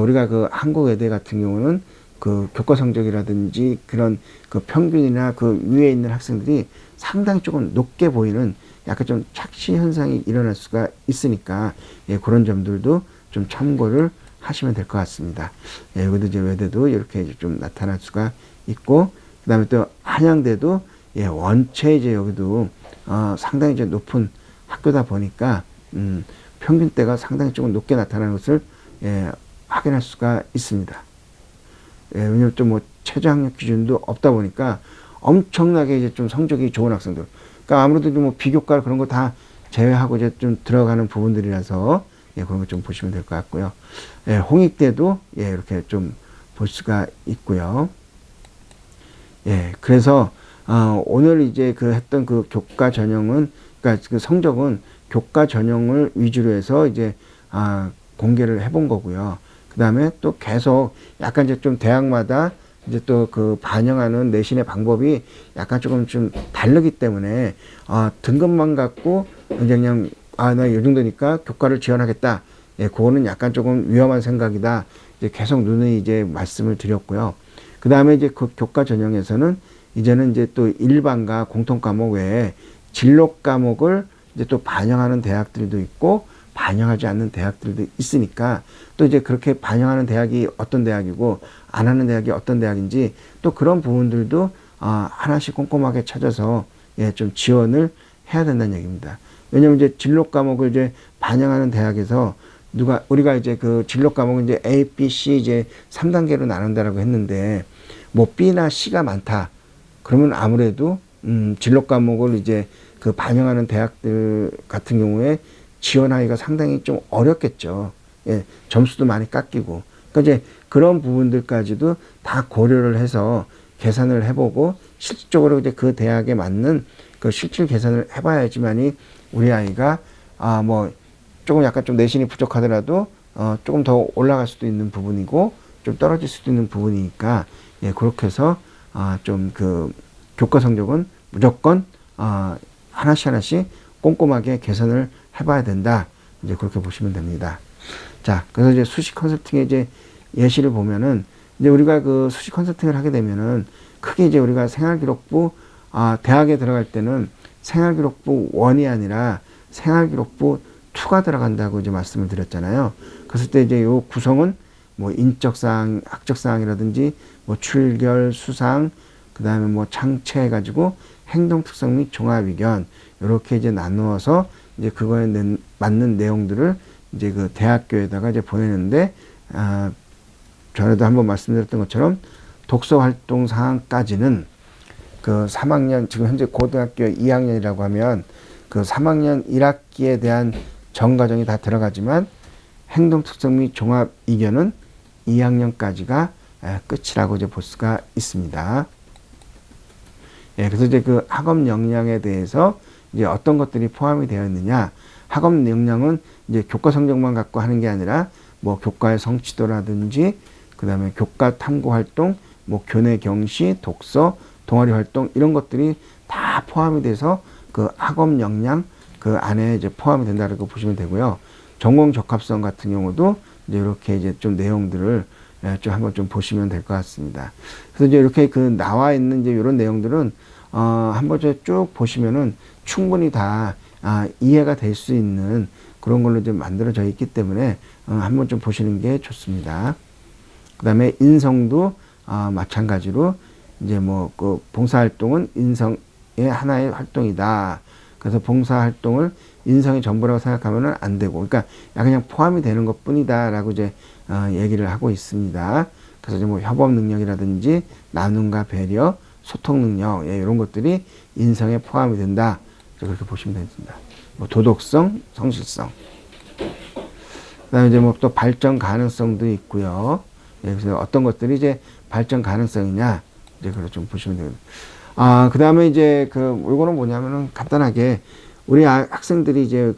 S1: 우리가 그 한국외대 같은 경우는 그 교과 성적이라든지 그런 그 평균이나 그 위에 있는 학생들이 상당히 조금 높게 보이는 약간 좀 착시 현상이 일어날 수가 있으니까 그런 점들도 좀 참고를 하시면 될 것 같습니다. 여기도 이제 외대도 이렇게 좀 나타날 수가 있고, 그 다음에 또 한양대도 원체 이제 여기도 상당히 이제 높은 학교다 보니까 평균대가 상당히 조금 높게 나타나는 것을 확인할 수가 있습니다. 왜냐면 또 뭐 최저 학력 기준도 없다 보니까 엄청나게 이제 좀 성적이 좋은 학생들, 그러니까 아무래도 좀 뭐 비교과 그런 거 다 제외하고 이제 좀 들어가는 부분들이라서 그런 거 좀 보시면 될 것 같고요. 홍익대도 이렇게 좀 볼 수가 있고요. 그래서 오늘 이제 그 했던 그 교과 전형은, 그러니까 그 성적은 교과 전형을 위주로 해서 이제 공개를 해본 거고요. 그 다음에 또 계속 약간 이제 좀 대학마다 이제 또 그 반영하는 내신의 방법이 약간 조금 좀 다르기 때문에 등급만 갖고 이제 그냥 나 이 정도니까 교과를 지원하겠다. 그거는 약간 조금 위험한 생각이다. 이제 계속 누누이 이제 말씀을 드렸고요. 그 다음에 이제 그 교과 전형에서는 이제는 이제 또 일반과 공통 과목 외에 진로 과목을 이제 또 반영하는 대학들도 있고 반영하지 않는 대학들도 있으니까, 또 이제 그렇게 반영하는 대학이 어떤 대학이고 안 하는 대학이 어떤 대학인지 또 그런 부분들도 하나씩 꼼꼼하게 찾아서 좀 지원을 해야 된다는 얘기입니다. 왜냐면 이제 진로 과목을 이제 반영하는 대학에서 우리가 이제 그 진로 과목은 이제 A, B, C 이제 3단계로 나눈다라고 했는데, 뭐 B나 C가 많다. 그러면 아무래도 진로 과목을 이제 그 반영하는 대학들 같은 경우에 지원하기가 상당히 좀 어렵겠죠. 점수도 많이 깎이고. 그러니까 이제 그런 부분들까지도 다 고려를 해서 계산을 해보고 실질적으로 이제 그 대학에 맞는 그 실질 계산을 해봐야지만이 우리 아이가 뭐 조금 약간 좀 내신이 부족하더라도 조금 더 올라갈 수도 있는 부분이고 좀 떨어질 수도 있는 부분이니까 그렇게 해서 좀 그 교과 성적은 무조건 하나씩 꼼꼼하게 계산을 해봐야 된다. 이제 그렇게 보시면 됩니다. 자, 그래서 이제 수시 컨설팅의 이제 예시를 보면은 이제 우리가 그 수시 컨설팅을 하게 되면은 크게 이제 우리가 생활기록부 대학에 들어갈 때는 생활기록부 1이 아니라 생활기록부 2가 들어간다고 이제 말씀을 드렸잖아요. 그랬을 때 이제 요 구성은 뭐 인적사항, 학적사항이라든지 뭐 출결, 수상, 그 다음에 뭐 창체해가지고 행동특성 및 종합의견, 이렇게 이제 나누어서 이제 그거에 맞는 내용들을 이제 그 대학교에다가 이제 보내는데, 전에도 한번 말씀드렸던 것처럼 독서 활동 상황까지는 그 3학년, 지금 현재 고등학교 2학년이라고 하면 그 3학년 1학기에 대한 전 과정이 다 들어가지만 행동 특성 및 종합 이견은 2학년까지가 끝이라고 이제 볼 수가 있습니다. 예, 그래서 이제 그 학업 역량에 대해서 이제 어떤 것들이 포함이 되어 있느냐. 학업 역량은 이제 교과 성적만 갖고 하는 게 아니라 뭐 교과의 성취도라든지 그 다음에 교과 탐구 활동, 뭐 교내 경시, 독서, 동아리 활동 이런 것들이 다 포함이 돼서 그 학업 역량 그 안에 이제 포함이 된다고 보시면 되고요. 전공 적합성 같은 경우도 이제 이렇게 이제 좀 내용들을 좀 한번 좀 보시면 될 것 같습니다. 그래서 이제 이렇게 그 나와 있는 이제 이런 내용들은 한번 쭉 보시면은 충분히 다 이해가 될 수 있는 그런 걸로 좀 만들어져 있기 때문에 한번 좀 보시는 게 좋습니다. 그 다음에 인성도 마찬가지로 이제 뭐 그 봉사활동은 인성의 하나의 활동이다. 그래서 봉사활동을 인성의 전부라고 생각하면은 안 되고, 그러니까 그냥 포함이 되는 것 뿐이다라고 이제 얘기를 하고 있습니다. 그래서 이제 뭐 협업 능력이라든지 나눔과 배려, 소통 능력, 이런 것들이 인성에 포함이 된다. 그렇게 보시면 됩니다. 뭐 도덕성, 성실성. 그다음에 이제 뭐 또 발전 가능성도 있고요. 그래서 어떤 것들이 이제 발전 가능성이냐, 이제 그걸 좀 보시면 되거든요. 그다음에 이제 이거는 뭐냐면은 간단하게 우리 학생들이 이제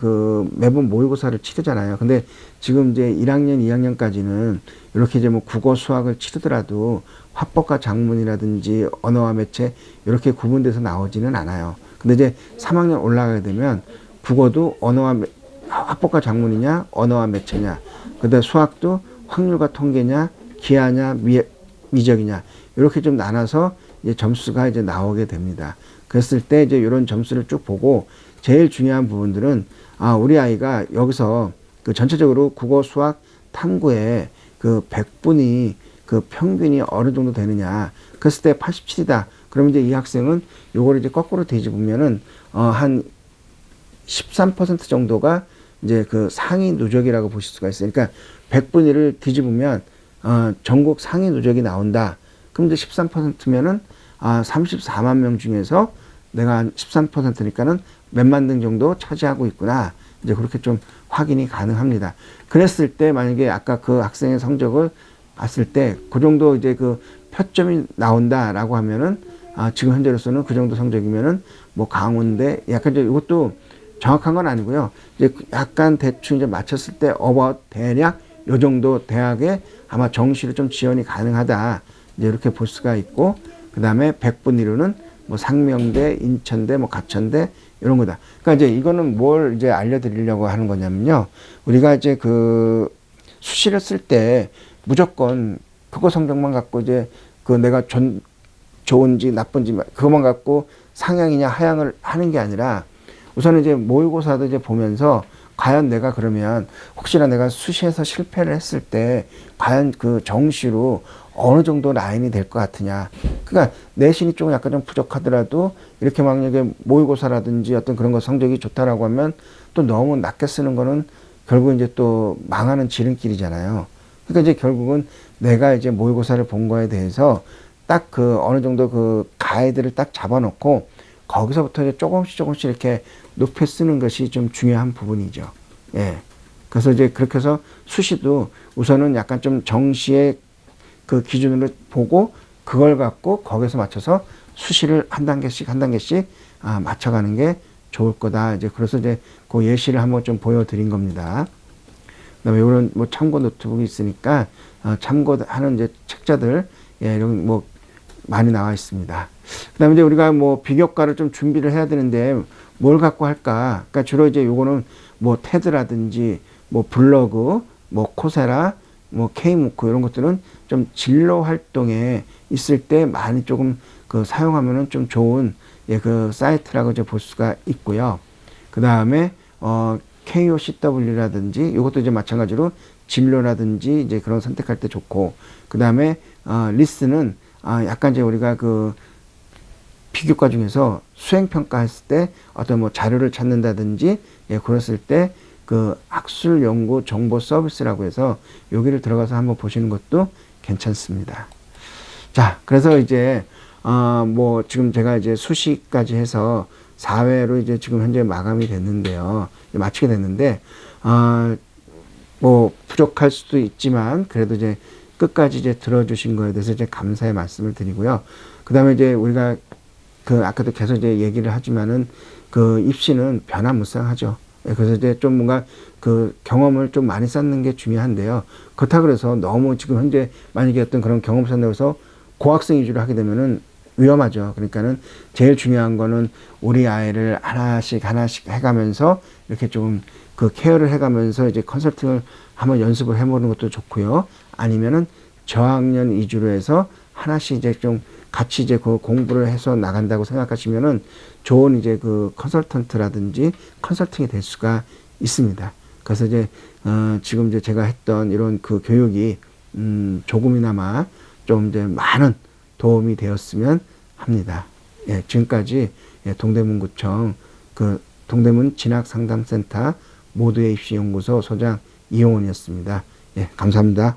S1: 매번 모의고사를 치르잖아요. 근데 지금 이제 1학년, 2학년까지는 이렇게 이제 뭐 국어, 수학을 치르더라도 화법과 작문이라든지 언어와 매체 이렇게 구분돼서 나오지는 않아요. 근데 이제 3학년 올라가게 되면 국어도 화법과 작문이냐, 언어와 매체냐, 그다음에 수학도 확률과 통계냐, 기하냐, 미적이냐, 이렇게 좀 나눠서 이제 점수가 이제 나오게 됩니다. 그랬을 때 이제 이런 점수를 쭉 보고 제일 중요한 부분들은 우리 아이가 여기서 전체적으로 국어, 수학, 탐구에 100분이 평균이 어느 정도 되느냐. 그랬을 때 87이다. 그러면 이제 이 학생은 요거를 이제 거꾸로 뒤집으면은 한 13% 정도가 이제 상위 누적이라고 보실 수가 있어요. 그러니까 100분위를 뒤집으면 전국 상위 누적이 나온다. 그럼 이제 13%면은 34만 명 중에서 내가 한 13%니까는 몇만 등 정도 차지하고 있구나. 이제 그렇게 좀 확인이 가능합니다. 그랬을 때 만약에 아까 그 학생의 성적을 봤을 때 그 정도 이제 표점이 나온다라고 하면은 지금 현재로서는 그 정도 성적이면은 뭐 강원대 약간 이제 이것도 정확한 건 아니고요. 이제 약간 대충 이제 맞췄을 때 대략 요 정도 대학에 아마 정시로 좀 지원이 가능하다. 이제 이렇게 볼 수가 있고, 그 다음에 100분위로는 뭐 상명대, 인천대, 뭐 가천대 이런 거다. 그러니까 이제 이거는 뭘 이제 알려드리려고 하는 거냐면요. 우리가 이제 수시를 쓸 때 무조건 그거 성적만 갖고 이제 내가 좋은지 나쁜지 그것만 갖고 상향이냐 하향을 하는 게 아니라 우선은 이제 모의고사도 이제 보면서 과연 내가 그러면 혹시나 내가 수시에서 실패를 했을 때 과연 정시로 어느 정도 라인이 될 것 같으냐. 그러니까 내신이 조금 약간 좀 부족하더라도 이렇게 만약에 모의고사라든지 어떤 그런 거 성적이 좋다라고 하면 또 너무 낮게 쓰는 거는 결국 이제 또 망하는 지름길이잖아요. 그러니까 이제 결국은 내가 이제 모의고사를 본 거에 대해서 딱 어느 정도 가이드를 딱 잡아놓고 거기서부터 이제 조금씩 이렇게 높여 쓰는 것이 좀 중요한 부분이죠. 예. 그래서 이제 그렇게 해서 수시도 우선은 약간 좀 정시의 기준으로 보고 그걸 갖고 거기서 맞춰서 수시를 한 단계씩 맞춰가는 게 좋을 거다. 이제 그래서 이제 그 예시를 한번 좀 보여드린 겁니다. 그다음에 이런 뭐 참고 노트북이 있으니까 참고하는 이제 책자들 이런 뭐 많이 나와 있습니다. 그다음에 이제 우리가 뭐 비교과를 좀 준비를 해야 되는데 뭘 갖고 할까? 그러니까 주로 이제 요거는 뭐 테드라든지 뭐 블로그, 뭐 코세라, 뭐 K무크 이런 것들은 좀 진로 활동에 있을 때 많이 조금 사용하면은 좀 좋은 사이트라고 이제 볼 수가 있고요. 그 다음에 KOCW라든지 이것도 이제 마찬가지로 진로라든지 이제 그런 선택할 때 좋고, 그 다음에 리스는 약간 이제 우리가 비교과 중에서 수행평가 했을 때 어떤 뭐 자료를 찾는다든지 그랬을 때 그 학술 연구 정보 서비스라고 해서 여기를 들어가서 한번 보시는 것도 괜찮습니다. 자, 그래서 이제 뭐 지금 제가 이제 수시까지 해서 4회로 이제 지금 현재 마감이 됐는데요. 마치게 됐는데 뭐 부족할 수도 있지만 그래도 이제 끝까지 이제 들어주신 거에 대해서 이제 감사의 말씀을 드리고요. 그다음에 이제 우리가 그 아까도 계속 이제 얘기를 하지만은 그 입시는 변화무쌍하죠. 그래서 이제 좀 뭔가 그 경험을 좀 많이 쌓는 게 중요한데요. 그렇다 그래서 너무 지금 현재 만약에 어떤 그런 경험 쌓는다고 해서 고학생 위주로 하게 되면은 위험하죠. 그러니까는 제일 중요한 거는 우리 아이를 하나씩 해가면서 이렇게 좀 그 케어를 해가면서 이제 컨설팅을 한번 연습을 해보는 것도 좋고요. 아니면은 저학년 위주로 해서 하나씩 이제 좀 같이 이제 그 공부를 해서 나간다고 생각하시면은 좋은 이제 그 컨설턴트라든지 컨설팅이 될 수가 있습니다. 그래서 이제 지금 이제 제가 했던 이런 그 교육이 조금이나마 좀 이제 많은 도움이 되었으면 합니다. 예, 지금까지 동대문구청 그 동대문 진학상담센터 모두의 입시연구소 소장 이용원이었습니다. 예, 감사합니다.